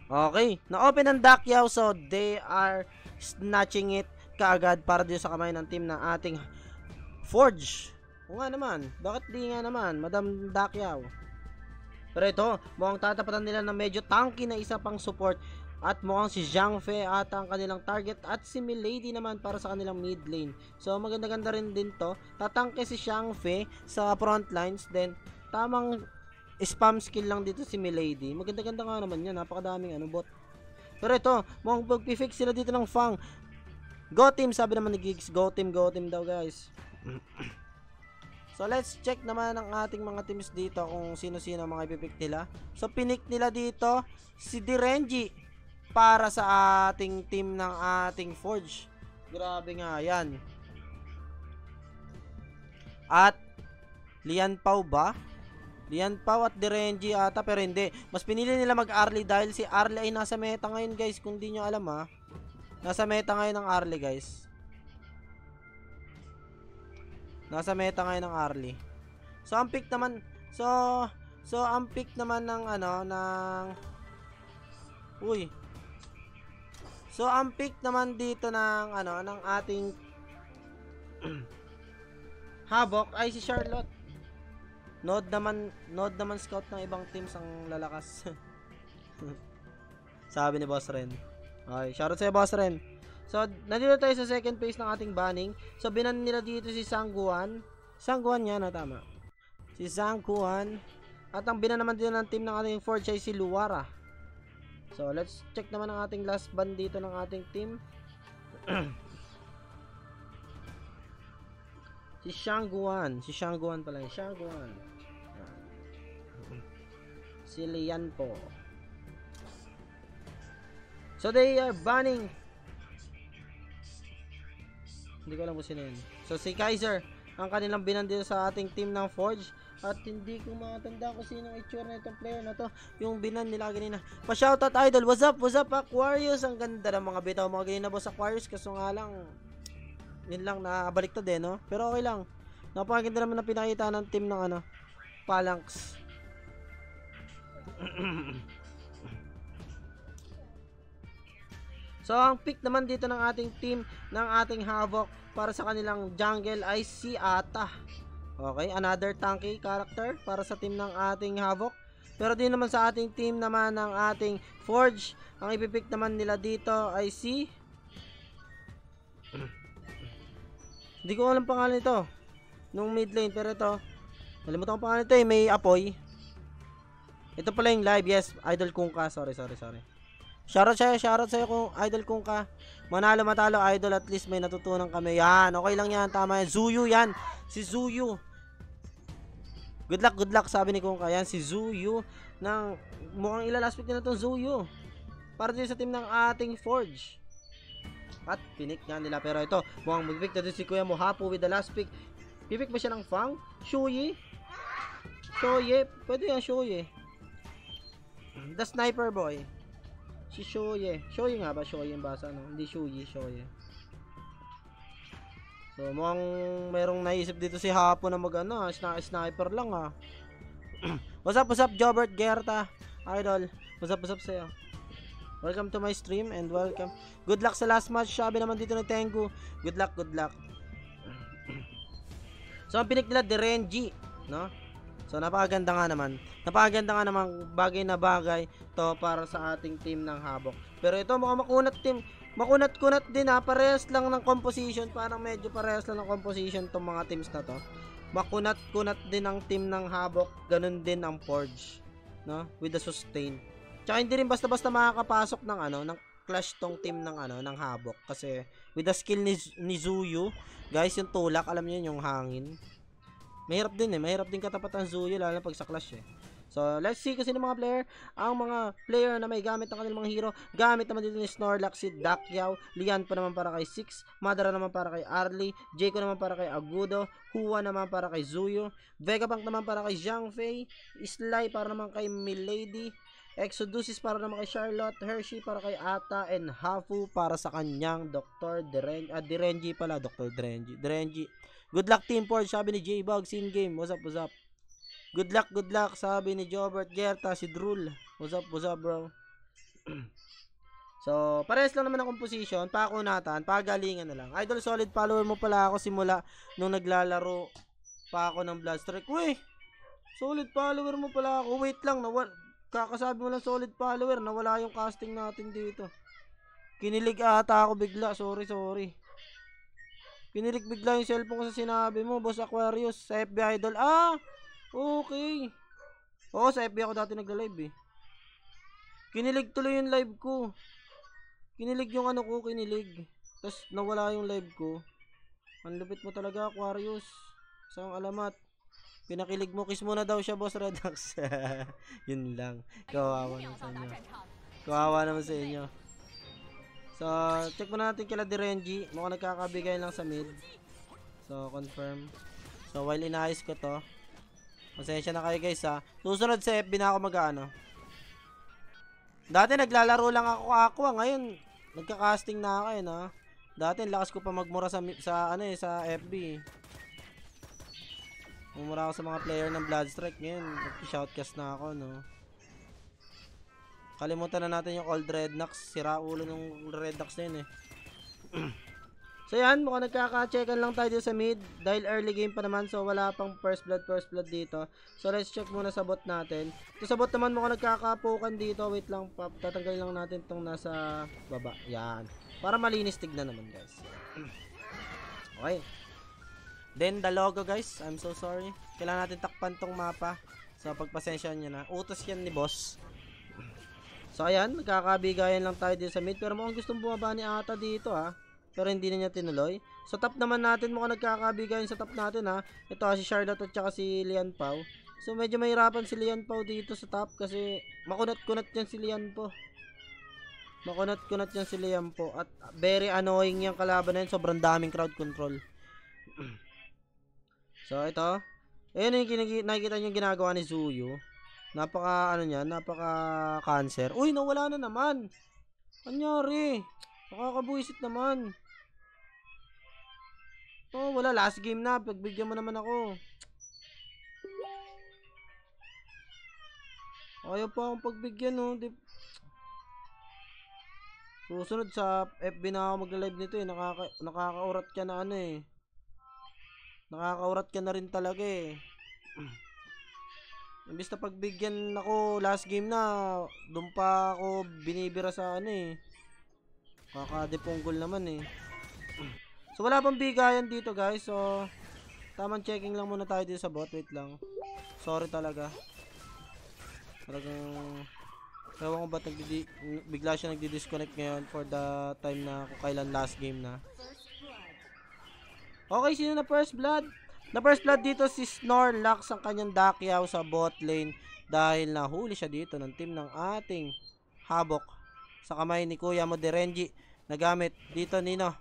okay, na-open ang Dakyao, so they are snatching it kaagad para dito sa kamay ng team ng ating Forge. O nga naman, bakit di nga naman, Madam Dakyao? Pero ito, mukhang tatapatan nila na medyo tanky na isa pang support. At mukhang si Zhangfei at ang kanilang target at si Milady naman para sa kanilang mid lane. So maganda-ganda rin din to. Tatangke si Zhangfei sa front lines, then tamang spam skill lang dito si Milady. Maganda-ganda nga naman yan. Napakadaming bot. Pero ito, mukhang pag-fix sila dito ng Fang. Go team, sabi naman ni Gigs. Go team daw guys. So let's check naman ang ating mga teams dito kung sino-sino mga ipipick nila. So pinick nila dito si Direnji para sa ating team ng ating Forge. Grabe nga yan. At Lian Pao ba? Lian Pao at Direnji ata, pero hindi. Mas pinili nila mag-Arlie dahil si Arlie ay nasa meta ngayon guys. Kung di nyo alam ha. Nasa meta ngayon ng Arlie guys. Nasa meta ngayon ng Arlie. So ang pick naman, so ang pick naman ng So ang pick naman dito ng ng ating Havoc ay si Charlotte. Node naman scout ng ibang teams ang lalakas. Sabi ni Boss Ren. Okay, shoutout sa Boss Ren. So, nandito tayo sa second phase ng ating banning. So, binan nila dito si Sangguan. Sangguan yan, tama. Si Sangguan. At ang binan naman dito ng team ng ating Forge ay si Luara. So, let's check naman ang ating last ban dito ng ating team. Si Sangguan pala. Sangguan. Si Lian po. So they are banning. Hindi ko alam kung sino yun. So si Kaiser ang kanilang binan dito sa ating team ng Forge. At hindi ko matanda kung sino ang itsura na itong player na to. Yung binan nila ganina. Pa-shoutout idol. What's up Aquarius? Ang ganda ng mga bitaw mga ganina boss Aquarius. Kaso nga lang yun lang, nabaliktad no? Pero okay lang. Napakaganda naman na pinakita ng team ng ano, Phalanx. So, ang pick naman dito ng ating team, ng ating Havoc, para sa kanilang jungle ay si Ata. Okay, another tanky character para sa team ng ating Havoc. Pero din naman sa ating team naman ng ating Forge, ang ipipick naman nila dito ay si... Hindi ko alam pangalan ito nung mid lane, pero ito, nalimutan ko pangalan ito may apoy. Ito pala yung live, yes, Idol Kungka, sorry. Shoutout sa'yo kung Idol Kungka. Manalo matalo Idol, at least may natutunan kami. Yan, okay lang yan, tama yan. Zuyu yan, si Zuyu. Good luck, sabi ni Kungka. Yan, si Zuyu. Mukhang ilalaspik nila itong Zuyu. Para din sa team ng ating Forge. At pinik nga nila. Pero ito, mukhang mag-pick na din si Kuya Mohapo with the last pick. Pipick ba siya ng Fang? Shuyi? Pwede yan, Shuyi. The Sniper Boy. Si Shoye. Shoye nga ba? Shoye yung basa, no? Hindi Shuyi, Shoye. So, mukhang merong naisip dito si Hapo na mag-ano, sniper lang, ha. What's up, Jobert Gerta? Idol. What's up sa'yo? Welcome to my stream and welcome. Good luck sa last match. Sabi naman dito ng Tengu. Good luck. So, ang pinik nila, Derenji, no? So, napakaganda nga naman bagay na bagay to para sa ating team ng Havoc. Pero ito mukhang makunat din ha, parehas lang ng composition, parang medyo parehas lang ng composition tong mga teams na to. Makunat din ang team ng Havoc, ganun din ang Forge, no? With the sustain. Tsaka hindi rin basta-basta makakapasok ng ng clash tong team ng Havoc, kasi with the skill ni Zuyu, guys, yung tulak, alam niyo yung hangin. Mahirap din katapat ang Zuyu, lalo na pag sa clash eh. So, let's see kasi ng mga player. Ang mga player na may gamit ng kanilang mga hero, gamit naman dito ni Snorlax, si Dakyao, Lian pa naman para kay Six, Madara naman para kay Arlie, Jayco naman para kay Agudo, Hua naman para kay Zuyu, Vegapunk naman para kay Zhang Fei, Sly para naman kay Milady, Exodusis para naman kay Charlotte, Hershey para kay Ata, and Hafu para sa kanyang Dr. Derenji pala, Dr. Derenji. Good luck Team Forge, sabi ni J-Bugs in game. What's up? Good luck, sabi ni Jobert Gerta, si Drul. What's up bro? So, parehas lang naman ang composition, pakunatan, pagalingan na lang. Idol, solid follower mo pala ako simula nung naglalaro pa ako ng Bloodstrike. Uy, solid follower mo pala ako. Wait lang, kakasabi mo lang solid follower, nawala yung casting natin dito. Kinilig ata ako bigla, sorry. Kinilig bigla yung cellphone ko sa sinabi mo, Boss Aquarius, sa FB Idol. Okay. Oo, sa FB ako dati nagla-live eh. Kinilig tuloy yung live ko. Kinilig yung kinilig. Tapos nawala yung live ko. Ang lupit mo talaga, Aquarius. Isang alamat. Pinakilig mo, kiss mo na daw siya, Boss Redax. Yun lang. Kawawa naman sa inyo. So, check muna natin kila Derenji. Mukhang nagkakabigay lang sa mid. So, confirm. So, while inaayos ko to, pasensya na kayo guys ha. Susunod sa FB na ako Dati naglalaro lang ako ngayon nagka-casting na ako no. Dati lakas ko pa magmura sa FB. Mumura ako sa mga player ng Bloodstrike, ngayon nag-shoutcast na ako no. Kalimutan na natin yung old Rednax, sira ulo ng Rednax na yun eh. So yan, mukhang nagkaka-checkan lang tayo sa mid dahil early game pa naman, so wala pang first blood dito. So let's check muna sa bot natin. Ito sa bot naman mukhang nagkakapukan dito. Wait lang, tatanggalin lang natin tong nasa baba. Yan. Para malinis tignan naman guys. Okay. Then the logo guys, I'm so sorry. Kailangan natin takpan tong mapa. So pagpasensyahan nyo na. Utos yan ni boss. So ayan, nagkakabigayan lang tayo dito sa mid. Pero mukhang gustong bumaba ni Ata dito ha. Pero hindi na niya tinuloy. Sa top naman natin, mukhang nagkakabigayan sa top natin ha. Ito si Charlotte at saka si Lian Pao. So medyo mahirapan si Lian Pao dito sa top kasi makunat-kunat yan si Lian Pao. At very annoying yung kalaban na yun. Sobrang daming crowd control. So ito. Ayan yung nakikita nyo yung ginagawa ni Zuyu. Napaka cancer. Uy, nawala na naman. Anyari? Nakakabuisit naman. Oh, wala. Last game na. Pagbigyan mo naman ako. Ayaw pa akong pagbigyan, oh. Susunod sa FB na ako magla-live nito, eh. Nakakaurat ka na ano, eh. Nakakaurat ka na rin talaga, eh. Imbis na pagbigyan ako last game na, doon pa ako binibira sa ano, eh. Kakadepunggol naman, eh. So, wala pang bigayan dito, guys. So, tamang checking lang muna tayo dito sa bot. Wait lang. Sorry talaga. Talagang ewan ko ba't bigla siya nagdi-disconnect ngayon for the time na kung kailan last game na. Okay, sino na first blood? Na first blood dito si Snorlax ang kanyang Dakyaw sa bot lane dahil nahuli siya dito ng team ng ating Habok sa kamay ni Kuya mo Derenji na gamit dito Nino.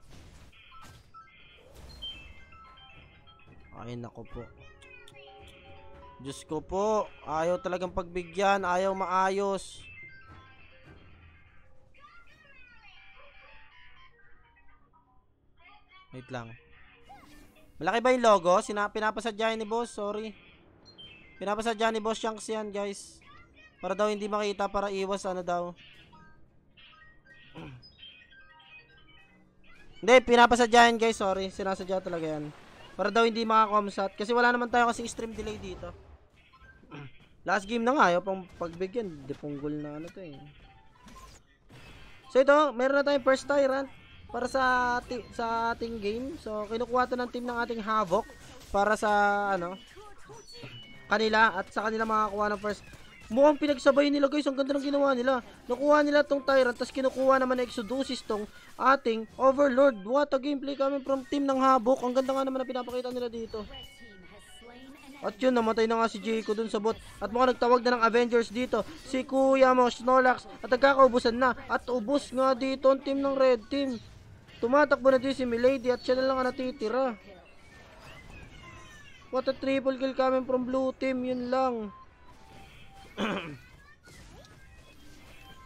Ay nako po. Diyos ko po, ayaw talagang pagbigyan, ayaw maayos. Wait lang. Malaki ba yung logo? Pinapasadyahan ni boss, sorry. Pinapasadyahan ni boss Shanks yan, guys. Para daw hindi makita, para iwas ano daw. Hindi, pinapasadyahan guys, sorry. Sinasadya talaga yan. Para daw hindi makakomsat. Kasi wala naman tayo kasi stream delay dito. Last game na nga, ayaw pang pagbigyan. Depunggol na ano to eh. So ito, meron na tayong first tyrant para sa ating game. So kinukuha to ng team ng ating Havok para sa ano kanila at sa kanila makakuha ng first. Mukhang pinagsabay nila guys, ang ganda ng ginawa nila. Nakuha nila tong tyrant tapos kinukuha naman ng Exodusis tong ating Overlord. What a gameplay coming from team ng Havok. Ang ganda nga naman na pinapakita nila dito. At yun, namatay na nga si Jayco dun sa bot. At mukhang nagtawag na ng Avengers dito. Si Kuya mo, Snorlax. At nagkakaubusan na. At ubos nga dito ang team ng Red Team. Tumatakbo na din si Milady at siya na lang ang natitira. What a triple kill coming from Blue Team. Yun lang.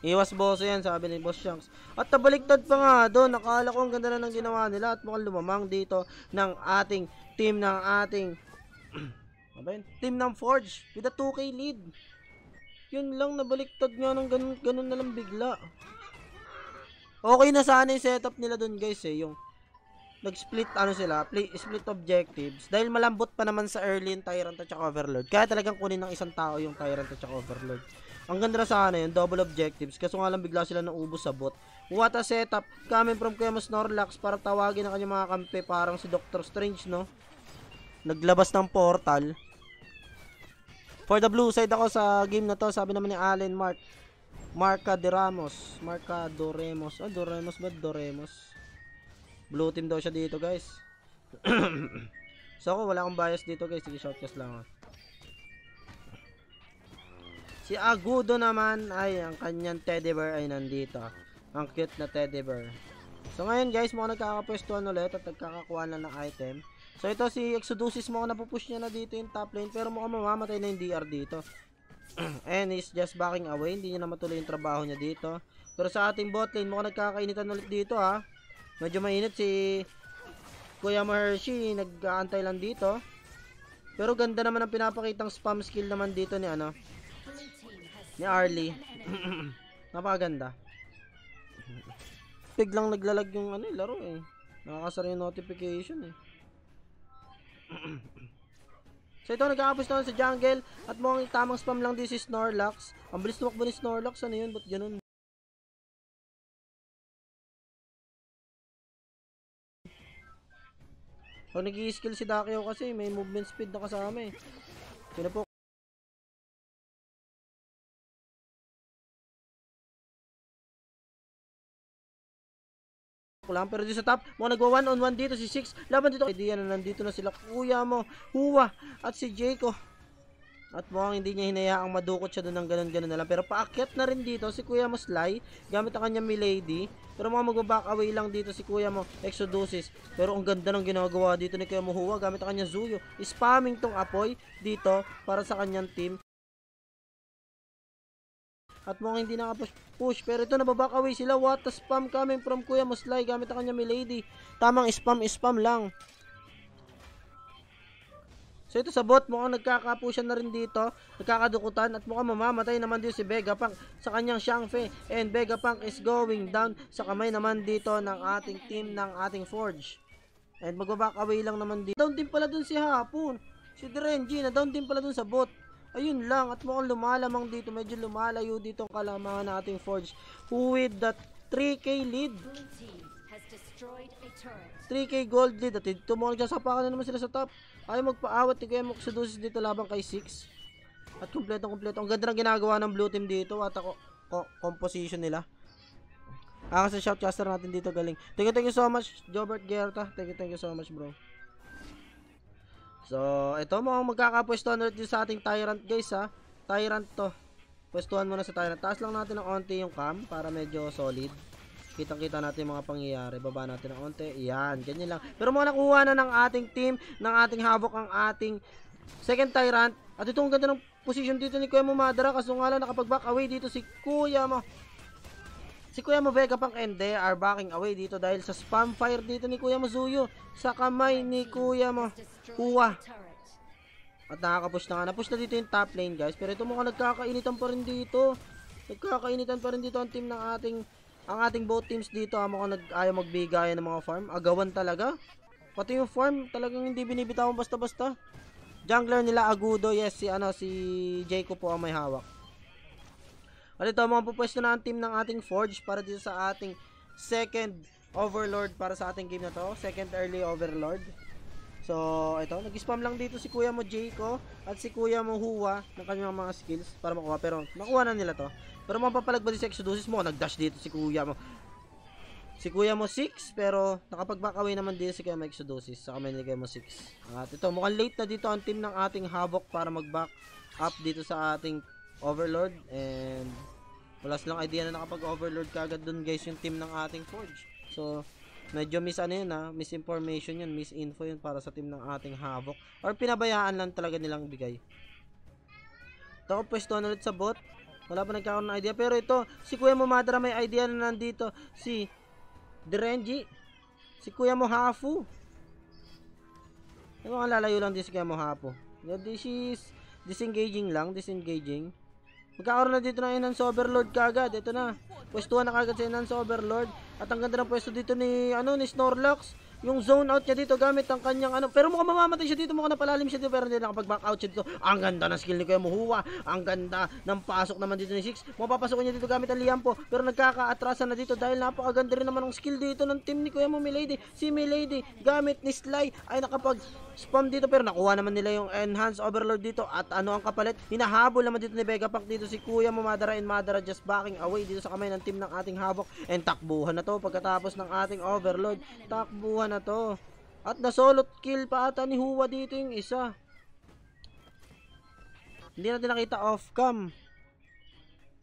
Iwas boss yan, sabi ni Boss Shanks. At nabaliktad pa nga doon. Nakala ko ang ganda na ng ginawa nila. At mukhang lumamang dito ng ating team ng ating team ng Forge with a 2k lead. Yun lang, nabaliktad nga ng ganun na lang bigla. Okay na sana yung setup nila dun guys eh, yung nag-split ano sila, split objectives. Dahil malambot pa naman sa early yung Tyrant at Overlord. Kaya talagang kunin ng isang tao yung Tyrant at Overlord. Ang ganda na sana yun, double objectives. Kaso nga lang bigla sila naubos sa bot. What a setup coming from Kuya Snorlax para tawagin ang kanyang mga kampi. Parang si Doctor Strange, no? Naglabas ng portal. For the blue side ako sa game na to, sabi naman ni Allen Marca de Ramos. Marca Doremos. Oh, Doremos ba? Doremos. Blue team daw siya dito, guys. So ako, wala akong bias dito, guys. Sige, shotcast lang ako. Si Agudo naman ay ang kanyang teddy bear ay nandito. Ang cute na teddy bear. So ngayon, guys, mukhang nagkakapwestuhan ulit at nagkakakuha na ng item. So ito si Exodusis mo napupush niya na dito yung top lane pero mukhang mamamatay na yung DR dito. And he's just backing away, hindi niya na matuloy yung trabaho niya dito. Pero sa ating bot lane mukhang nagkakainitan ulit dito ha. Medyo mainit si Kuya Mahershey, nag-aantay lang dito. Pero ganda naman ang pinapakitang spam skill naman dito ni ano, ni Arlie. Napakaganda. Biglang naglalag yung ano, laro eh. Nakakasara yung notification eh. So ito, nagkakapos na sa jungle at mukhang tamang spam lang din si Snorlax. Ang bilis tumakbo ni Snorlax, ano yun? Ba't ganun? Pag nag-i-skill si Dakyaw kasi may movement speed na kasama eh. Pinapok lang, pero dito sa top, mga nagwa 1-on-1 dito si Six, laban dito, idea na nandito na sila Kuya mo, Huwa, at si Jayco. At mukhang hindi niya hinayaang madukot siya doon ng ganun-ganun na lang. Pero paakyat na rin dito si Kuya mo Sly, gamit ang kanyang Milady. Pero mga magbaback away lang dito si Kuya mo Exodusis. Pero ang ganda ng ginagawa dito ni Kuya mo Huwa, gamit ang kanyang Zuyo. Spamming tong apoy dito para sa kanyang team. At mukhang hindi nakapush. Pero ito nababack away sila. What a spam coming from Kuya Muslay gamit ang kanya Milady. Tamang spam lang. So ito sa bot, mukhang nagkakapusyan na rin dito, nagkakadukutan at mukhang mamamatay naman dito si Vegapunk sa kanyang Xiangfei. And Vegapunk is going down sa kamay naman dito ng ating team ng ating Forge. And magbaback away lang naman dito. Down din pala dun si Hapon. Si Derenji na down din pala dun sa bot. Ayun lang, at mukhang lumalamang dito, medyo lumalayo dito ang kalamangan ng ating Forge. Who with that 3k lead? 3k gold lead. At ito mukhang nagsasapakan na naman sila sa top. Ayaw magpaawat ni Kuya Moxodosis dito labang kay 6. At kompleto. Ang ganda ng ginagawa ng blue team dito at ako composition nila. Kasi shoutcaster natin dito galing. Thank you so much Jobert Gerta. Thank you so much bro. So ito mukhang magkakapwestuhan ulit dito sa ating Tyrant guys ha. Tyrant to. Pwestuhan muna sa Tyrant. Taas lang natin ng onti yung cam para medyo solid. Kitang-kita natin yung mga pangyayari. Baba natin ng onte. Yan, ganyan lang. Pero mga nakuha na ng ating team, ng ating Havoc ang ating second Tyrant. At ito ang ganda ng position dito ni Kuya mo Madara. Kaso nga lang nakapag-back away dito si Kuya mo. Si Kuya mo Vegapunk and they are backing away dito dahil sa spam fire dito ni Kuya mo Zuyo. Sa kamay ni Kuya mo Uwa. At nakakapush na nga. Napush na dito yung top lane guys. Pero ito mukhang nagkakainitan pa rin dito. Nagkakainitan pa rin dito ang team ng ating both teams dito. Mukhang ayaw magbigay ng mga farm. Agawan talaga. Pati yung farm talagang hindi binibitawan basta-basta. Jungler nila Agudo. Yes, si Jacob po ang may hawak. At ito mga pupwesto na ang team ng ating Forge para dito sa ating second Overlord para sa ating game na to. Second early Overlord. So, ito, nag-spam lang dito si Kuya mo Jayco at si Kuya mo Hua ng kanyang mga skills para makuha. Pero, nakuha na nila to. Pero mapapalag ba din si Exodosis mo? Nag-dash dito si Kuya mo. Si Kuya mo 6, pero nakapag-back away naman dito si Kuya mo Exodosis. Sa kamay ni Kuya mo 6. At ito, mukhang late na dito ang team ng ating Havoc para mag-back up dito sa ating Overlord. And, wala silang idea na nakapag-Overlord kagad dun guys yung team ng ating Forge. So, medyo misinformation yun, misinfo yun para sa team ng ating Havoc. Or pinabayaan lang talaga nilang bigay. Ito, pwestuhan ulit sa bot. Wala pa nagkakaroon ng idea. Pero ito, si Kuya mo Madara may idea na nandito. Si Derenji. Si Kuya mo Hafu. Yung mga lalayo lang din si Kuya mo Hafu. This is disengaging. Magkakaroon na dito ng Enhance Overlord kagad. Ito na. Pwestuhan na kagad sa Enhance Overlord. At ang ganda ng pwesto dito ni Snorlax. Yung zone out niya dito gamit ang kanyang pero mukhang mamamatay siya dito, mukhang napalalim siya dito pero hindi nakapag-back out siya dito. Ang ganda ng skill ni Kuya Muhua. Ang ganda ng pasok naman dito ni Six. Mapapasok niya dito gamit ang Liampo pero nagkaka-atrasan na dito dahil napakaganda rin naman ng skill dito ng team ni Kuya mo Milady. Si Milady gamit ni Sly ay nakapag-spam dito pero nakuha naman nila yung Enhanced Overlord dito at ang kapalit? Hinahabol naman dito ni Vegapunk dito si Kuya mo Madara and Madara just backing away dito sa kamay ng team ng ating Havoc and takbuhan na to pagkatapos ng ating Overlord. Takbuhan na to. At nasolot kill pa ata ni Hua dito yung isa. Hindi natin nakita off cam.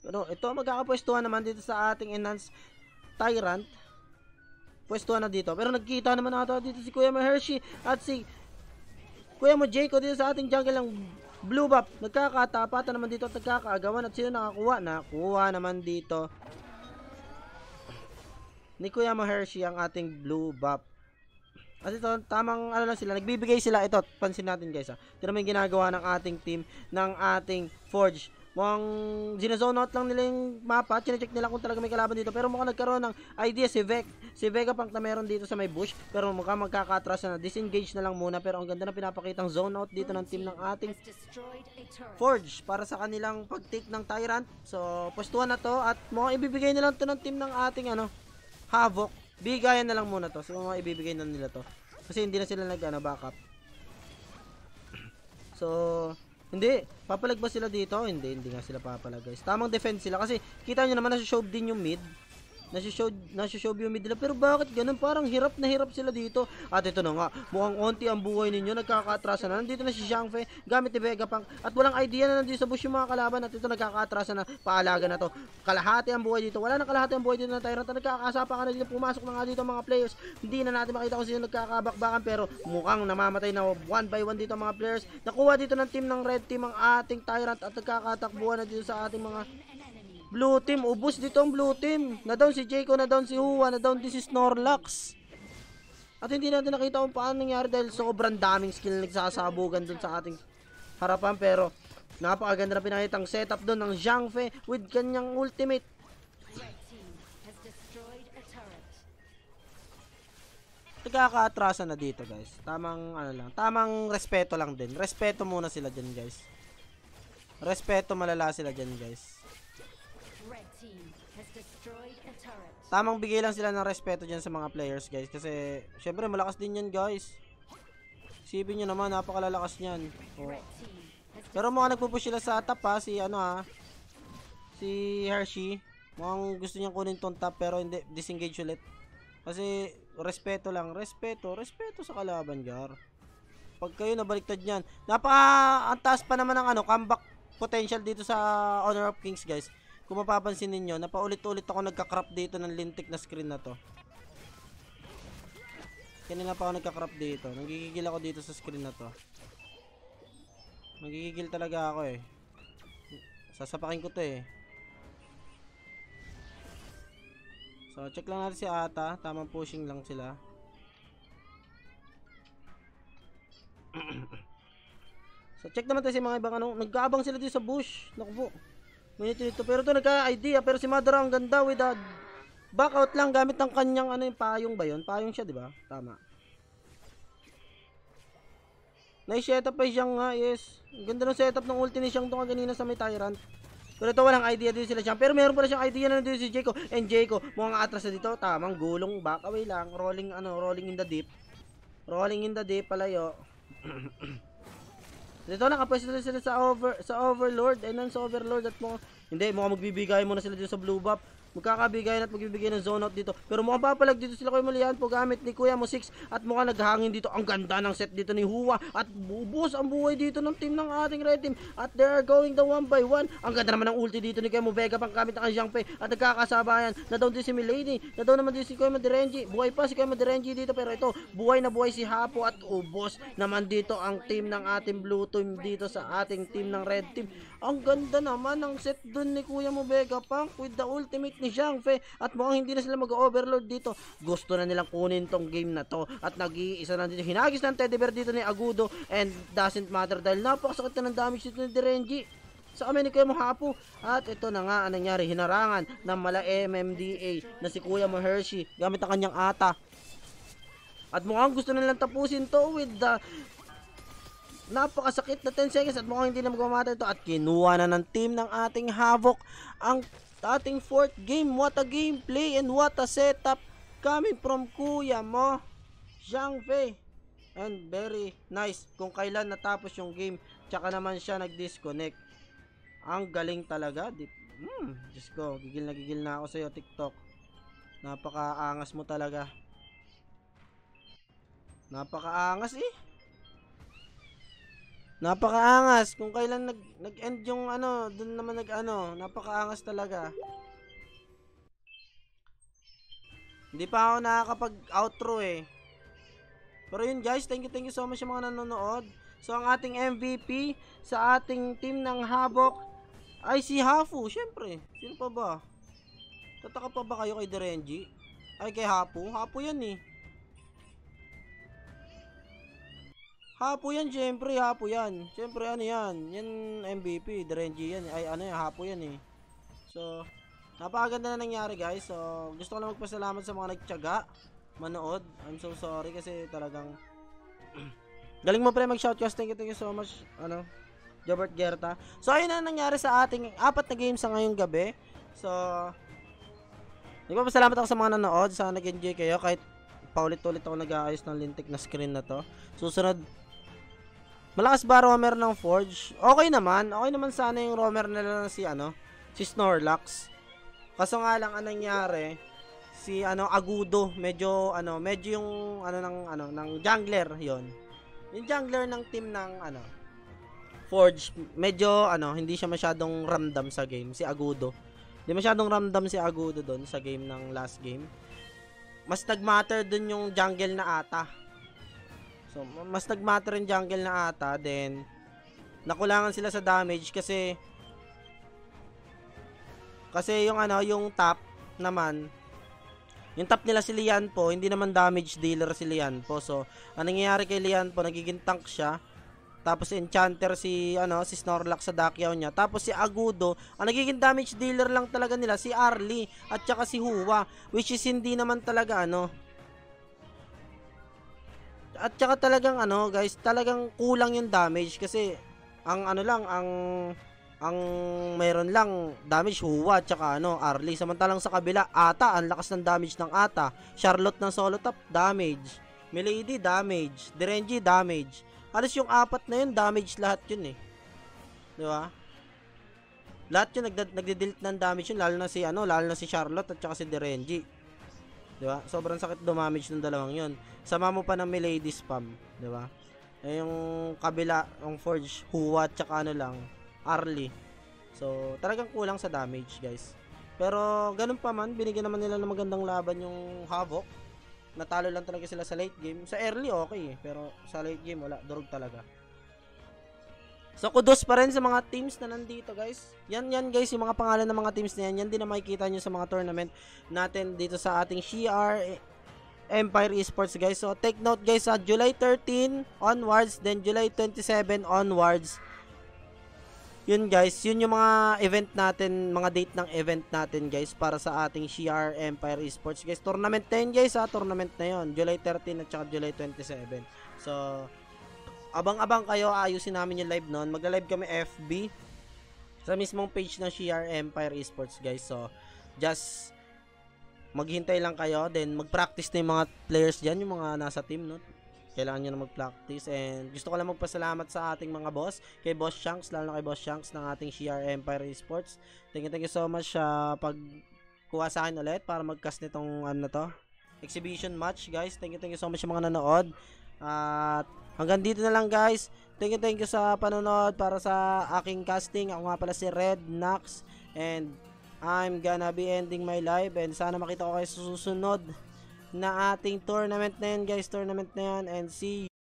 Pero ito magkakapwestuhan naman dito sa ating Enhanced Tyrant. Pwestuhan na dito. Pero nagkita naman ata dito si Kuya mo Hershey at si Kuya mo Jayco dito sa ating jungle ng blue buff. Nagkakatapatan naman dito at nagkakaagawan at sino nakakuha? Nakuha naman dito ni Kuya mo Hershey ang ating blue buff. At ito, tamang lang sila, nagbibigay sila, ito, pansin natin guys ha. Ito naman yung ginagawa ng ating team, ng ating Forge. Mukhang zinazone out lang nila yung mapa, chinecheck nila kung talaga may kalaban dito. Pero mukhang nagkaroon ng idea si Vegapunk na meron dito sa may bush. Pero mukhang magkakatras na, disengage na lang muna. Pero ang ganda na pinapakitang zone out dito ng team ng ating Forge para sa kanilang pag-take ng Tyrant. So, pwestuhan na to at mukhang ibibigay na lang to ng team ng ating Havoc. Bigayan na lang muna to. So, mga ibibigay na nila to. Kasi hindi na sila backup. So, hindi. Papalag ba sila dito? Hindi nga sila papalag guys. Tamang defense sila. Kasi, kita nyo naman, nasa-show din yung mid. Nasa-show yung mid nila. Pero bakit ganun? Parang hirap na hirap sila dito. At ito na nga. Mukhang onti ang buhay ninyo. Nagkakaatrasan na. Nandito na si Xiangfei. Gamit ni Vegapunk. At walang idea na nandito sa bush yung mga kalaban. At ito nagkakaatrasan na. Paalaga na to. Kalahati ang buhay dito. Wala na kalahati ang buhay dito na Tyrant. Nagkakasapa ka na dito. Pumasok na nga dito mga players. Hindi na natin makita kung sino nagkakabakbakan. Pero mukhang namamatay na 1 by 1 dito mga players. Nakuha dito ng team ng red team ang ating Tyrant. At nagkakatakbuhan na dito sa ating mga blue team. Ubus dito ang blue team. Na down si Jayco, na down si Hua, na down din si Snorlax. At hindi natin nakita kung paano nangyari dahil sobrang daming skill na nagsasabugan dun sa ating harapan. Pero napakaganda na pinakitang setup dun ng Zhang Fei with kanyang ultimate. Nagkakaatrasan na dito guys. Tamang ano lang, tamang respeto lang din. Respeto muna sila dyan guys. Respeto malala sila dyan guys. Tamang bigay lang sila ng respeto dyan sa mga players guys. Kasi syempre malakas din yan guys. Isipin nyo naman, napakalalakas nyan. Oh. Pero mukhang nagpupush sila sa top ha. Si ano ha, si Hershey. Mukhang gusto niyang kunin tong top pero hindi, disengage ulit. Kasi respeto lang, respeto sa kalaban jar. Pag kayo nabaliktad niyan, ang taas pa naman ng ano, comeback potential dito sa Honor of Kings guys. Kung mapapansin niyo, napaulit-ulit ako nagka-crop dito ng lintik na screen na to. Kanina pa ako nagka-crop dito. Nagigigil ako dito sa screen na to. Nagigigil talaga ako eh. Sasapakin ko to eh. So, check lang natin si Ata. Tamang pushing lang sila. So, check naman tayo si mga ibang ano. Nagkaabang sila dito sa bush. Naku po. Minute dito. Pero ito nagka-idea. Pero si Madara ang ganda with a back out lang gamit ng kanyang ano yung payong ba yun? Payong siya, di ba? Tama. Nai-setup pa siyang nga, yes. Ang ganda ng setup ng ulti ni siyang to kanina sa may Tyrant. Pero ito walang idea dito sila siyang. Pero meron pala siyang idea na nandito si Jayco. And Jayco, mukhang atras na dito. Tamang gulong, back away lang. Rolling in the deep. Rolling in the deep, palayo. Dito nakapwesto sila sa Overlord. And then sa Overlord at mukhang magbibigay muna sila dito sa blue buff. Magkakabigayan at magbibigay ng zone out dito. Pero mukhang papalag dito sila Kuya Malian po gamit ni Kuya mo 6. At mukhang naghangin dito. Ang ganda ng set dito ni Hua. At bubos ang buhay dito ng team ng ating red team. At they are going the 1 by 1. Ang ganda naman ng ulti dito ni Kuya Mo Vega pang gamit ng Zhang Fei. At nagkakasabayan. Na-down din si Milady. Na-down naman din si Kuya Madirenji. Buhay pa si Kuya Madirenji dito. Pero ito, buhay na buhay si Hapo. At ubos naman dito ang team ng ating blue team dito sa ating team ng red team. Ang ganda naman ng set dun ni Kuya Mo Vega Punk with the ultimate ni Zhang Fei. At mukhang hindi na sila mag-overload dito. Gusto na nilang kunin tong game na to. At nag-iisa na dito. Hinagis ng teddy bear dito ni Agudo. And doesn't matter dahil napakasakit na ng damage dito ni Direnji sa amin ni Kuya Mo Hapo. At ito na nga ang nangyari. Hinarangan ng mala MMDA na si Kuya Mo Hershey gamit ang kanyang ata. At mukhang gusto na nilang tapusin to with the napakasakit na 10 seconds at mukhang hindi na magmamata ito. At kinuha na ng team ng ating Havoc ang ating 4th game. What a gameplay and what a setup coming from Kuya Mo Zhang Fei. And very nice kung kailan natapos yung game. Tsaka naman siya nag-disconnect. Ang galing talaga. Diyos ko, gigil na ako sa'yo TikTok. Napakaangas mo talaga. Napakaangas eh. Napakaangas kung kailan nag-end yung ano, dun naman napakaangas talaga. Hindi pa ako nakakapag-outro eh. Pero yun guys, thank you so much sa mga nanonood. So ang ating MVP sa ating team ng Havoc ay si Hafu, syempre. Sino pa ba? Tataka pa ba kayo kay Direnji? Ay kay Hapu? Hapu yan eh. Hapo yan, syempre, Hapo yan. Syempre, ano yan? Yan MVP, Direnji yan. Ay, ano yan, Hapo yan eh. So, napakaganda na nangyari guys. So, gusto ko lang magpasalamat sa mga nagtiyaga manood. I'm so sorry kasi talagang galing mo pre mag-shoutcast. Thank you so much, Jobert Gerta. So, ayun na nangyari sa ating 4 na games sa ngayong gabi. So, nagpapasalamat ako sa mga nanood. Sana nag-enjoy kayo kahit paulit-ulit ako nag-aayos ng lintik na screen na to. Susunod, malakas ba roamer ng Forge? Okay naman sana yung roamer nila si si Snorlax. Kaso nga lang ang nangyari, si Agudo, medyo yung ng jungler 'yon. Yung jungler ng team ng Forge, medyo hindi siya masyadong ramdam sa game si Agudo. Hindi masyadong ramdam si Agudo doon sa game ng last game. Mas nagmatter dun yung jungle na ata. So, mas nagmatter yung jungle na ata. Then, nakulangan sila sa damage kasi yung yung top naman, Yung top nila si Lian po, hindi naman damage dealer si Lian po. So, ang nangyayari kay Lian po, nagiging tank siya. Tapos Enchanter si si Snorlax sa Dakyaw niya. Tapos si Agudo, ang nagiging damage dealer lang talaga nila si Arlie at saka si Hua, which is hindi naman talaga at saka talagang guys, talagang kulang yung damage kasi ang ang mayroon lang damage Hua at saka Arlie. Samantalang sa kabila, Ata, ang lakas ng damage ng Ata. Charlotte ng solo top, damage. Milady, damage. Derenji, damage. Halos yung apat na yun, damage lahat yun eh. Di ba? Lahat yun nagde-dealt ng damage yun, lalo na si Charlotte at saka si Derenji. Di ba? Sobrang sakit damage ng dalawang yun. Sama mo pa ng Milady spam, di ba? Eh yung kabila, yung Forge, Hua at saka Arlie. So, talagang kulang sa damage, guys. Pero, ganun pa man, binigyan naman nila ng magandang laban yung Havoc. Natalo lang talaga sila sa late game. Sa early, okay eh. Pero, sa late game, wala. Durog talaga. So, kudos pa rin sa mga teams na nandito, guys. Yan, guys, yung mga pangalan ng mga teams na yan. Yan din na makikita nyo sa mga tournament natin dito sa ating CR Empire Esports, guys. So, take note, guys, sa July 13 onwards, then July 27 onwards, yun guys, yun yung mga event natin, mga date ng event natin guys para sa ating CR Empire Esports guys. Tournament na yun guys tournament na yun, July 13 at saka July 27. So, abang-abang kayo, ayusin namin yung live nun. Magla-live kami FB sa mismong page ng CR Empire Esports guys. So, just maghintay lang kayo, then mag-practice na yung mga players dyan, yung mga nasa team, no? Kailangan nyo na mag-practice. And gusto ko lang magpasalamat sa ating mga boss, kay Boss Shanks, lalo na kay Boss Shanks ng ating CR Empire Esports. Thank you so much pag kuha sa akin ulit para mag-cast nitong exhibition match guys. Thank you so much sa mga nanood. At hanggang dito na lang guys. Thank you sa panonood para sa aking casting. Ako nga pala si Red Nax, and I'm gonna be ending my live, and sana makita ko kayo sa susunod na ating tournament na yan guys, and see you.